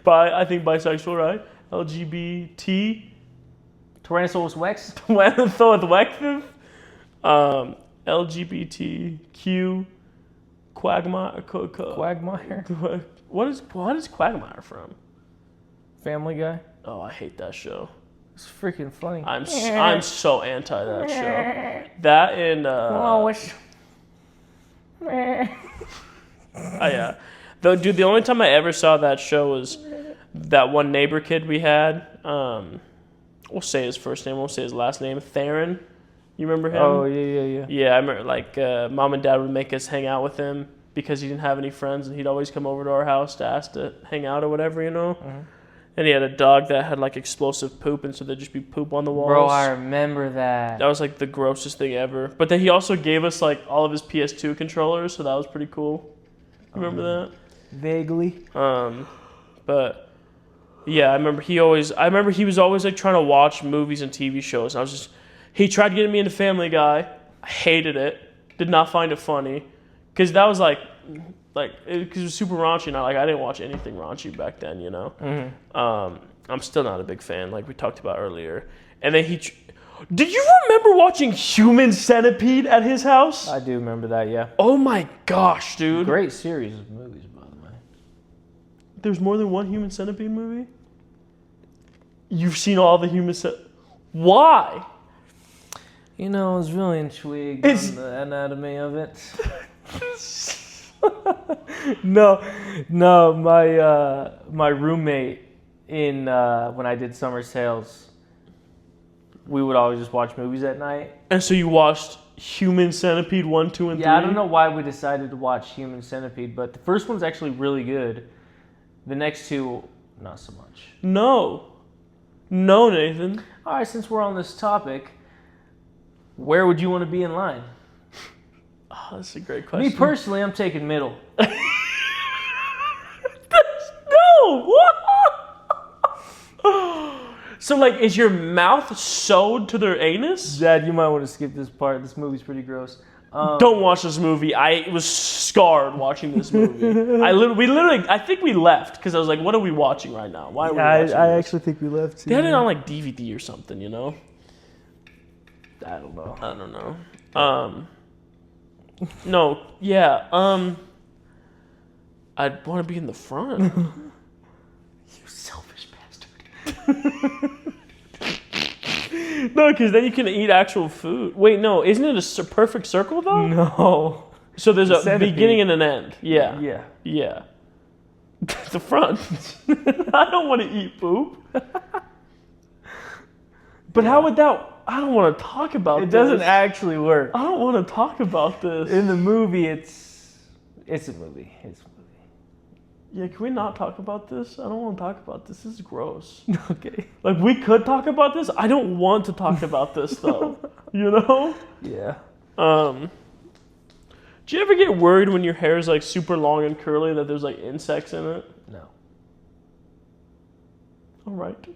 I think bisexual, right? LGBT. Tyrannosaurus Rex. LGBTQ. Quagmire. Quagmire. What is Quagmire from? Family Guy. Oh, I hate that show. It's freaking funny. I'm so anti that show. That and yeah. Though, dude, the only time I ever saw that show was that one neighbor kid we had. We'll say his first name. We'll say his last name. Theron. You remember him? Oh yeah. Yeah, I remember. Like, mom and dad would make us hang out with him because he didn't have any friends, and he'd always come over to our house to ask to hang out or whatever, you know. And he had a dog that had like explosive poop, and so there'd just be poop on the walls. Bro, I remember that. That was like the grossest thing ever. But then he also gave us like all of his PS2 controllers, so that was pretty cool. You remember that? Vaguely. But yeah, I remember he was always like trying to watch movies and TV shows. And he tried getting me into Family Guy. I hated it. Did not find it funny. Cause that was because it was super raunchy, and I didn't watch anything raunchy back then, you know. I'm still not a big fan, like we talked about earlier. And then did you remember watching Human Centipede at his house? I do remember that, yeah. Oh my gosh, dude! Great series of movies, by the way. There's more than one Human Centipede movie? You've seen all the Human Centipede? Why? You know, I was really intrigued on the anatomy of it. No, my roommate when I did summer sales, we would always just watch movies at night. And so you watched Human Centipede 1, 2, and 3? Yeah, I don't know why we decided to watch Human Centipede, but the first one's actually really good. The next two, not so much. No, Nathan. All right, since we're on this topic, where would you want to be in line? Oh, that's a great question. Me personally, I'm taking middle. No! What? So, like, is your mouth sewed to their anus? Dad, you might want to skip this part. This movie's pretty gross. Don't watch this movie. I was scarred watching this movie. I think we left because I was like, what are we watching right now? Why are we watching I this? actually think we left too. They had it on like DVD or something, you know? I don't know. No, yeah. I'd want to be in the front. You selfish bastard. No, because then you can eat actual food. Wait, no, isn't it a perfect circle though? No. So there's a centipede. beginning and an end. Yeah. Yeah. The front. I don't want to eat poop. But how would that? I don't want to talk about this. It doesn't actually work. I don't want to talk about this. In the movie, it's a movie. It's a movie. Yeah, can we not talk about this? I don't want to talk about this. This is gross. Okay. Like, we could talk about this. I don't want to talk about this, though. You know? Yeah. Do you ever get worried when your hair is, like, super long and curly that there's, like, insects in it? No. All right.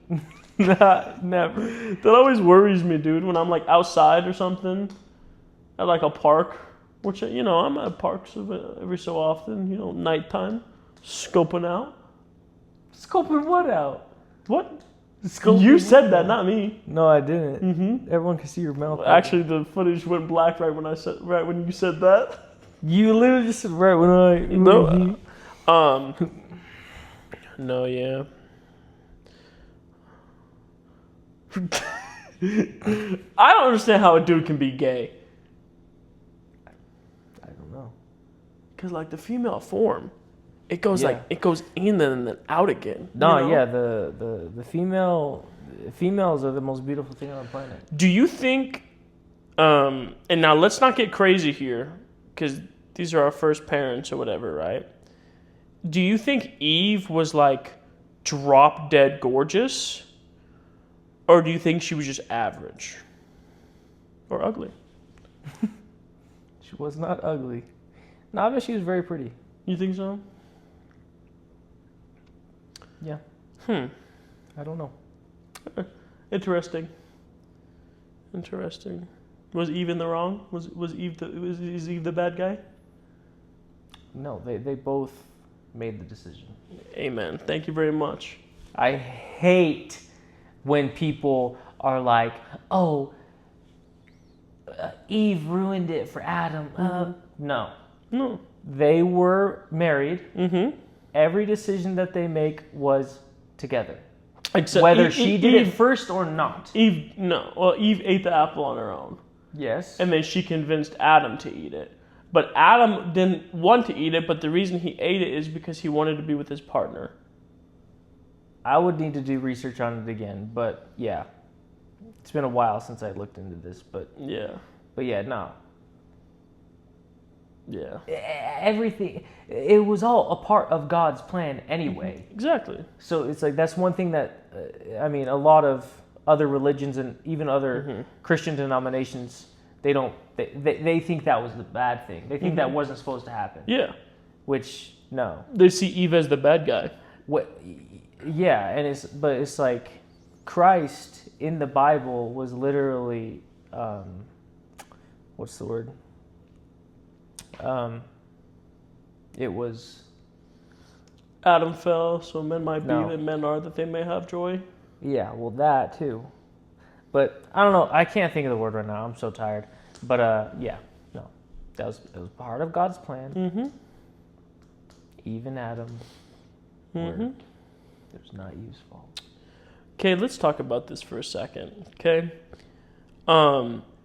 Nah, never. That always worries me, dude, when I'm like outside or something at like a park, which, you know, I'm at parks every so often, you know, nighttime, scoping out. Scoping what out? What? Scoping You what said that, out? not me. No, I didn't. Mm-hmm. Everyone can see your mouth. Actually, the footage went black right when you said that. You literally just said right when I. No. No, yeah. I don't understand how a dude can be gay. I don't know. Cause like the female form, it goes Yeah. like it goes in and then out again. No, you know? yeah, the females are the most beautiful thing on the planet. Do you think? And now let's not get crazy here, because these are our first parents or whatever, right? Do you think Eve was like drop dead gorgeous, or do you think she was just average or ugly? She was not ugly. No, I bet she was very pretty. You think so? Yeah. I don't know. Interesting. Was Eve in the wrong? Was Eve is Eve the bad guy? No, they both made the decision. Amen. Thank you very much. I hate when people are like, "Oh, Eve ruined it for Adam." No, they were married. Mm-hmm. Every decision that they make was together, Except whether she did it first or not. Eve ate the apple on her own. Yes. And then she convinced Adam to eat it. But Adam didn't want to eat it, but the reason he ate it is because he wanted to be with his partner. I would need to do research on it again, but yeah. It's been a while since I looked into this, but yeah, no. Yeah. Everything, it was all a part of God's plan anyway. Exactly. So it's like, that's one thing that, a lot of other religions and even other Christian denominations, they think that was the bad thing. They think that wasn't supposed to happen. Yeah. Which, no. They see Eve as the bad guy. Yeah, and it's like Christ in the Bible was literally, what's the word? It was Adam fell, so men might be No. that men are that they may have joy. Yeah, well, that too. But I don't know. I can't think of the word right now. I'm so tired. But yeah, no, it was part of God's plan. Mm-hmm. Eve and Adam were. It was not Eve's fault. Okay, let's talk about this for a second. Okay,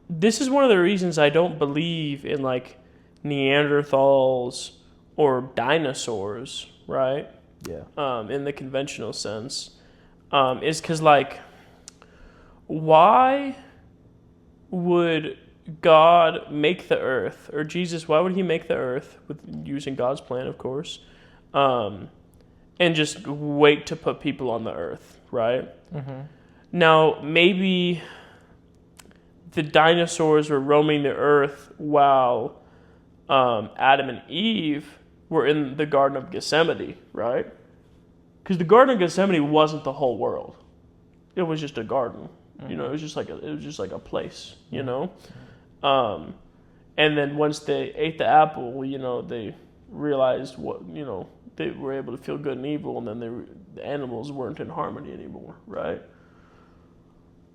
this is one of the reasons I don't believe in like Neanderthals or dinosaurs, right? Yeah. In the conventional sense, is because like, why would God make the earth, or Jesus? Why would He make the earth with using God's plan, of course, and just wait to put people on the earth, right? Mm-hmm. Now maybe the dinosaurs were roaming the earth while Adam and Eve were in the Garden of Gethsemane, right? Because the Garden of Gethsemane wasn't the whole world; it was just a garden. You know, it was just like a place. You know, and then once they ate the apple, you know, they realized they were able to feel good and evil, and then the animals weren't in harmony anymore, right?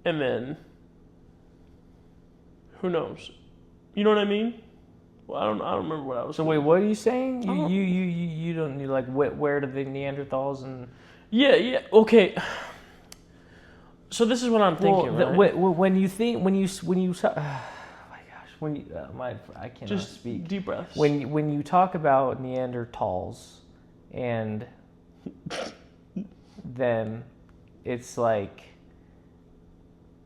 And then who knows? You know what I mean? Well, I don't remember what I was. So wait, what are you saying? You don't need like where do the Neanderthals and? Yeah, okay. So this is what I'm thinking, right? When you oh my gosh, I cannot Just speak. Deep breaths. When you talk about Neanderthals, and then it's like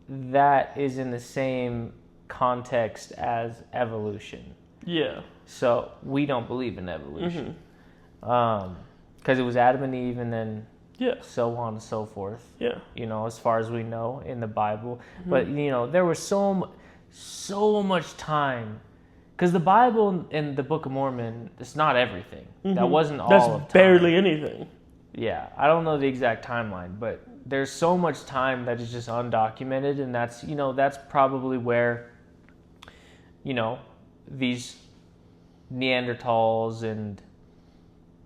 that is in the same context as evolution. Yeah. So we don't believe in evolution, because it was Adam and Eve, and then so on and so forth. Yeah. You know, as far as we know in the Bible, but you know, there was so much time. Because the Bible and the Book of Mormon, it's not everything. That wasn't all of time. That's barely anything. Yeah, I don't know the exact timeline, but there's so much time that is just undocumented, and that's probably where, these Neanderthals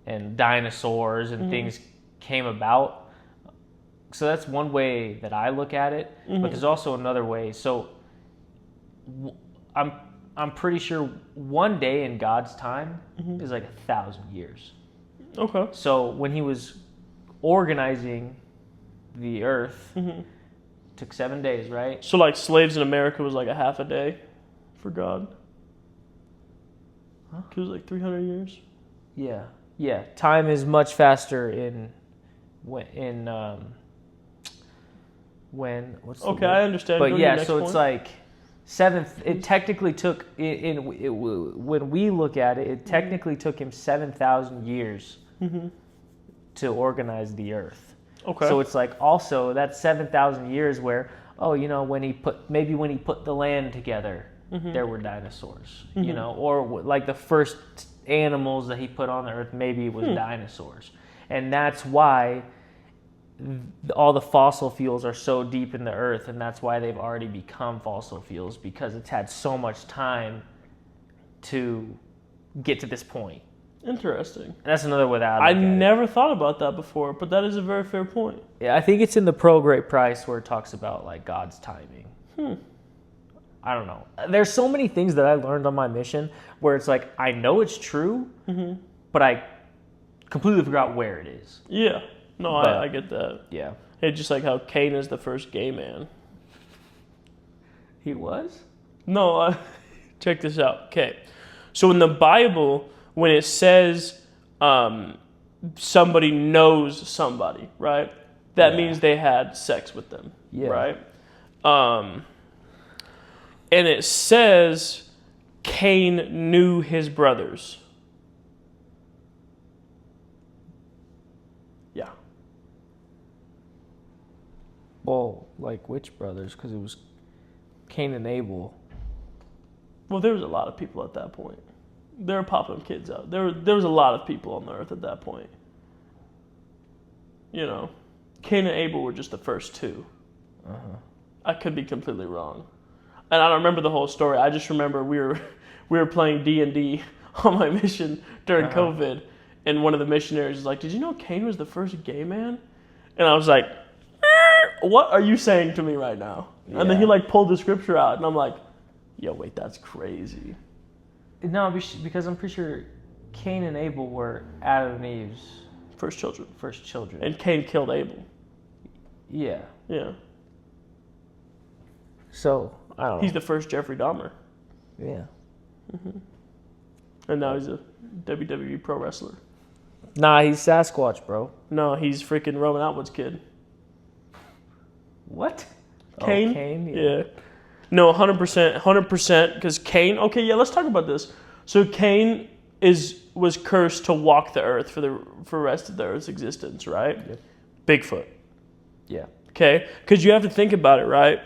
and dinosaurs and things came about. So that's one way that I look at it, but there's also another way. So I'm pretty sure one day in God's time is like 1,000 years. Okay. So when he was organizing the earth, took 7 days, right? So like slaves in America was like a half a day for God. Huh? It was like 300 years. Yeah. Yeah. Time is much faster when what's the Okay, word? I understand. But Go to yeah, your next so point. it's like seventh. It technically took when we look at it, it technically took him 7,000 years to organize the earth. Okay. So it's like also that's 7,000 years where when he put the land together, there were dinosaurs, or like the first animals that he put on the earth, maybe it was dinosaurs, and that's why all the fossil fuels are so deep in the earth, and that's why they've already become fossil fuels, because it's had so much time to get to this point. Interesting. And that's another way that I look at it. never thought about that before, but that is a very fair point. Yeah, I think it's in the Pro Great Price where it talks about like God's timing. I don't know. There's so many things that I learned on my mission where it's like I know it's true, but I completely forgot where it is. Yeah. No, But- I get that. Yeah. It's just like how Cain is the first gay man. He was? No, check this out. Okay. So in the Bible, when it says somebody knows somebody, right? That means they had sex with them, right? And it says Cain knew his brothers. Yeah. Well, like which brothers? Because it was Cain and Abel. Well, there was a lot of people at that point. They were popping kids out. There was a lot of people on the earth at that point. Cain and Abel were just the first two. I could be completely wrong, and I don't remember the whole story. I just remember we were playing D&D on my mission during COVID, and one of the missionaries was like, "Did you know Cain was the first gay man?" And I was like, "What are you saying to me right now?" And then he like pulled the scripture out, and I'm like, "Yo, wait, that's crazy." No, because I'm pretty sure Cain and Abel were Adam and Eve's First children. first children. And Cain killed Abel. Yeah. Yeah. So, I don't know. He's the first Jeffrey Dahmer. Yeah. And now he's a WWE pro wrestler. Nah, he's Sasquatch, bro. No, he's freaking Roman Atwood's kid. What? Cain? Oh, Cain? Yeah. No, 100%, because Cain, okay, yeah, let's talk about this. So Cain was cursed to walk the earth for the rest of the earth's existence, right? Yeah. Bigfoot. Yeah. Okay? Because you have to think about it, right?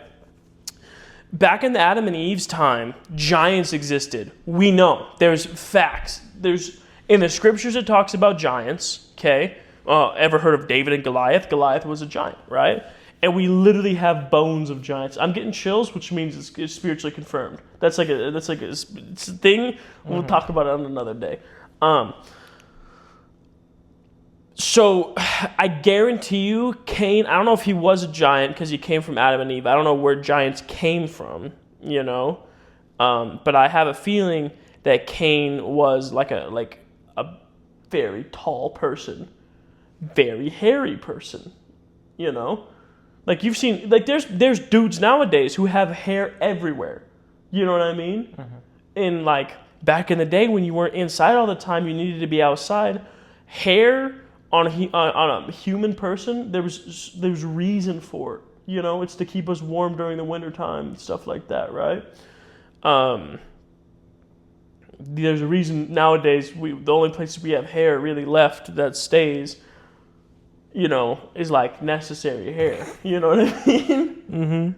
Back in the Adam and Eve's time, giants existed. We know. There's facts. In the scriptures it talks about giants, okay? Ever heard of David and Goliath? Goliath was a giant, right? And we literally have bones of giants. I'm getting chills, which means it's spiritually confirmed. It's a thing. We'll talk about it on another day. So I guarantee you, Cain, I don't know if he was a giant because he came from Adam and Eve. I don't know where giants came from, but I have a feeling that Cain was like a very tall person, very hairy person, Like you've seen, like there's dudes nowadays who have hair everywhere. You know what I mean? And like back in the day when you weren't inside all the time, you needed to be outside. Hair on a human person, there's reason for it. It's to keep us warm during the winter time, stuff like that, right? There's a reason nowadays the only places we have hair really left that stays, is like necessary hair. You know what I mean?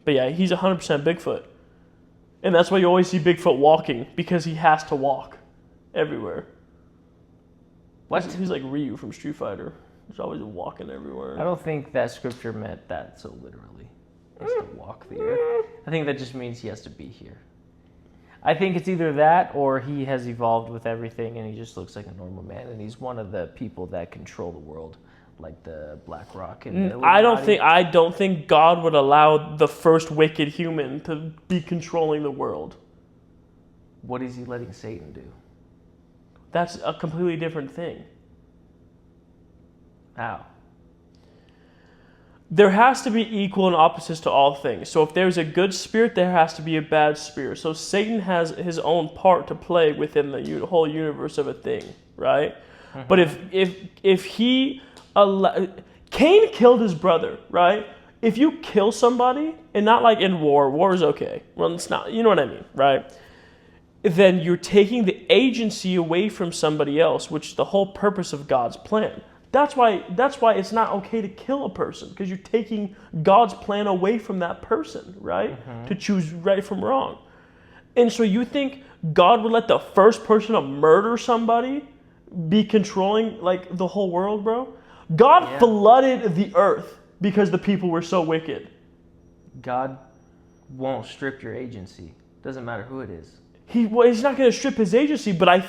But yeah, he's 100% Bigfoot. And that's why you always see Bigfoot walking, because he has to walk everywhere. What? He's like Ryu from Street Fighter. He's always walking everywhere. I don't think that scripture meant that so literally. He has to walk the earth. I think that just means he has to be here. I think it's either that or he has evolved with everything and he just looks like a normal man and he's one of the people that control the world, like the Black Rock and the I don't think God would allow the first wicked human to be controlling the world. What is he letting Satan do? That's a completely different thing. How? There has to be equal and opposites to all things. So if there's a good spirit, there has to be a bad spirit. So Satan has his own part to play within the whole universe of a thing, right? Mm-hmm. But if he Cain killed his brother, right? If you kill somebody, and not like in war is okay. Well, it's not. You know what I mean, right? Then you're taking the agency away from somebody else, which is the whole purpose of God's plan. That's why it's not okay to kill a person, because you're taking God's plan away from that person, right? Mm-hmm. To choose right from wrong. And so you think God would let the first person to murder somebody be controlling like the whole world, bro? God flooded the earth because the people were so wicked. God won't strip your agency. Doesn't matter who it is. He's not going to strip his agency, but I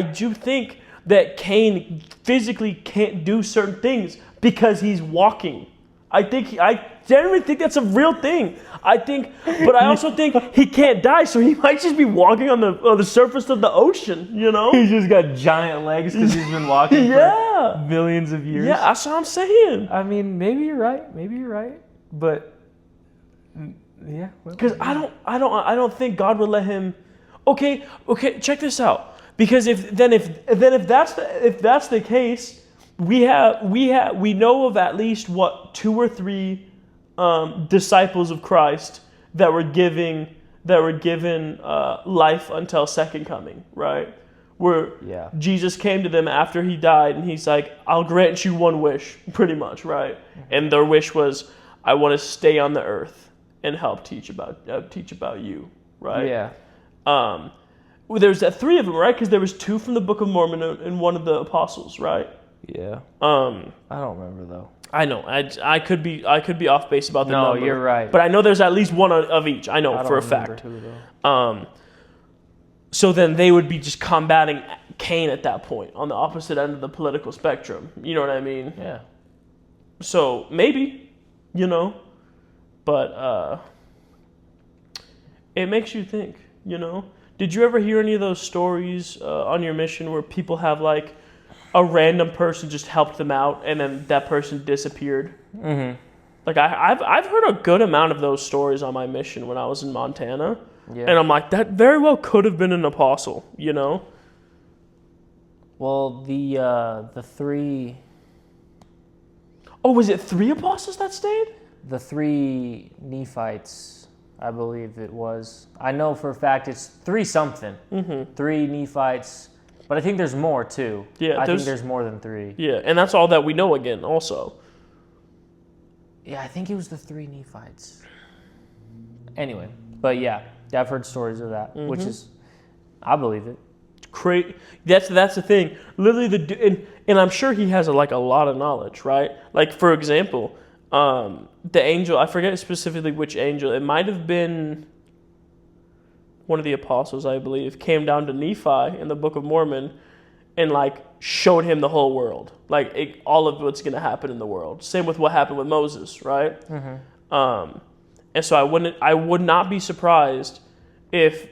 do think that Cain physically can't do certain things because he's walking. I genuinely think that's a real thing. But I also think he can't die, so he might just be walking on the surface of the ocean, you know? He's just got giant legs because he's been walking for millions of years. Yeah, that's what I'm saying. I mean, maybe you're right. But yeah. Because I don't think God would let him. Okay, check this out. Because if that's the case, we know of at least 2 or 3 disciples of Christ that were given life until second coming, right? Where Jesus came to them after he died, and he's like, "I'll grant you one wish," pretty much, right? Mm-hmm. And their wish was, "I want to stay on the earth and help teach about you," right? Yeah. Well, there's 3 of them, right? Because there was 2 from the Book of Mormon and 1 of the apostles, right? Yeah. I don't remember though. I know. I could be off base about the number. No, you're right. But I know there's at least 1 of each. I know for a fact. Who, though. So then they would be just combating Cain at that point on the opposite end of the political spectrum. You know what I mean? Yeah. So maybe, you know, but it makes you think, you know. Did you ever hear any of those stories on your mission where people have like a random person just helped them out and then that person disappeared? Mm-hmm. Like I've heard a good amount of those stories on my mission when I was in Montana, and I'm like, that very well could have been an apostle, you know? Well, the 3. Oh, was it 3 apostles that stayed? The 3 Nephites. I believe it was. I know for a fact it's 3 something. Mm-hmm. 3 Nephites. But I think there's more too. Yeah, I think there's more than 3. Yeah, and that's all that we know again also. Yeah, I think it was the 3 Nephites. Anyway, but yeah, I've heard stories of that, which is, I believe it. That's the thing. Literally, and I'm sure he has a lot of knowledge, right? Like, for example, the angel, I forget specifically which angel, it might have been one of the apostles, I believe, came down to Nephi in the Book of Mormon and showed him the whole world, all of what's going to happen in the world. Same with what happened with Moses, right? Mm-hmm. And so I would not be surprised if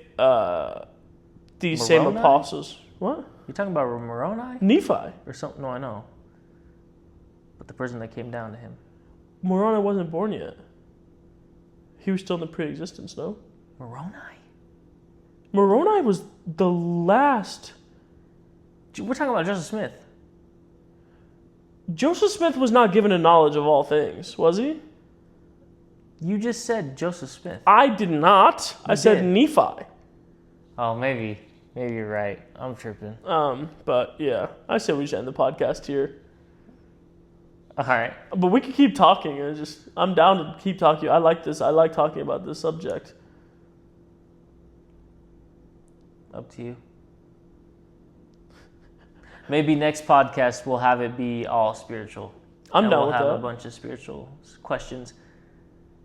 these Moroni? same apostles. What? You talking about Moroni? Nephi. Or something? No, I know. But the person that came down to him. Moroni wasn't born yet. He was still in the pre-existence, no? Moroni was the last. We're talking about Joseph Smith. Joseph Smith was not given a knowledge of all things, was he? You just said Joseph Smith. I did not. I said Nephi. Oh, maybe you're right. I'm tripping. But yeah, I say we should end the podcast here. All right. But we could keep talking. I'm down to keep talking. I like this. I like talking about this subject. Up to you. Maybe next podcast we'll have it be all spiritual. I'm and down we'll with have that. a bunch of spiritual questions.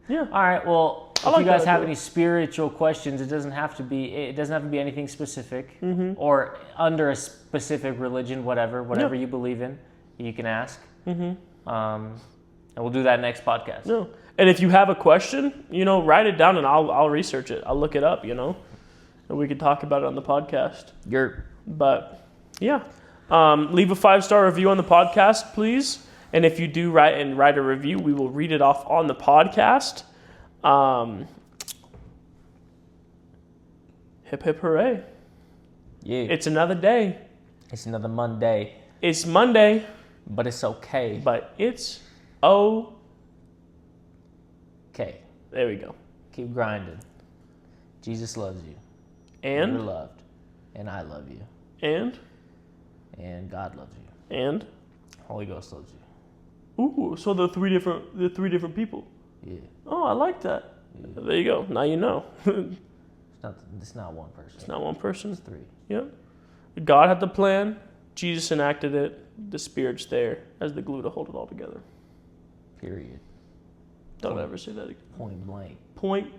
Yeah. All right. Well, if like you guys that have idea. any spiritual questions, it doesn't have to be anything specific or under a specific religion, whatever you believe in, you can ask. And we'll do that next podcast. No. And if you have a question, write it down and I'll research it. I'll look it up, and we can talk about it on the podcast. But yeah, leave a 5-star review on the podcast, please. And if you do write a review, we will read it off on the podcast. Hip hip hooray! Yeah, It's another day. it's another Monday, It's Monday, but it's okay. but it's okay. Okay, There we go. keep grinding. Jesus loves you. And You're loved, and I love you, and and God loves you. and Holy Ghost loves you. ooh, so the three different people. Yeah, Oh, I like that. There you go. Now you know. it's not one person. It's not one person. It's 3. Yep. God had the plan. Jesus enacted it. The Spirit's there as the glue to hold it all together. Period. Don't ever say that again. Point blank. Point.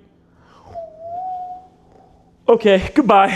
Okay, goodbye.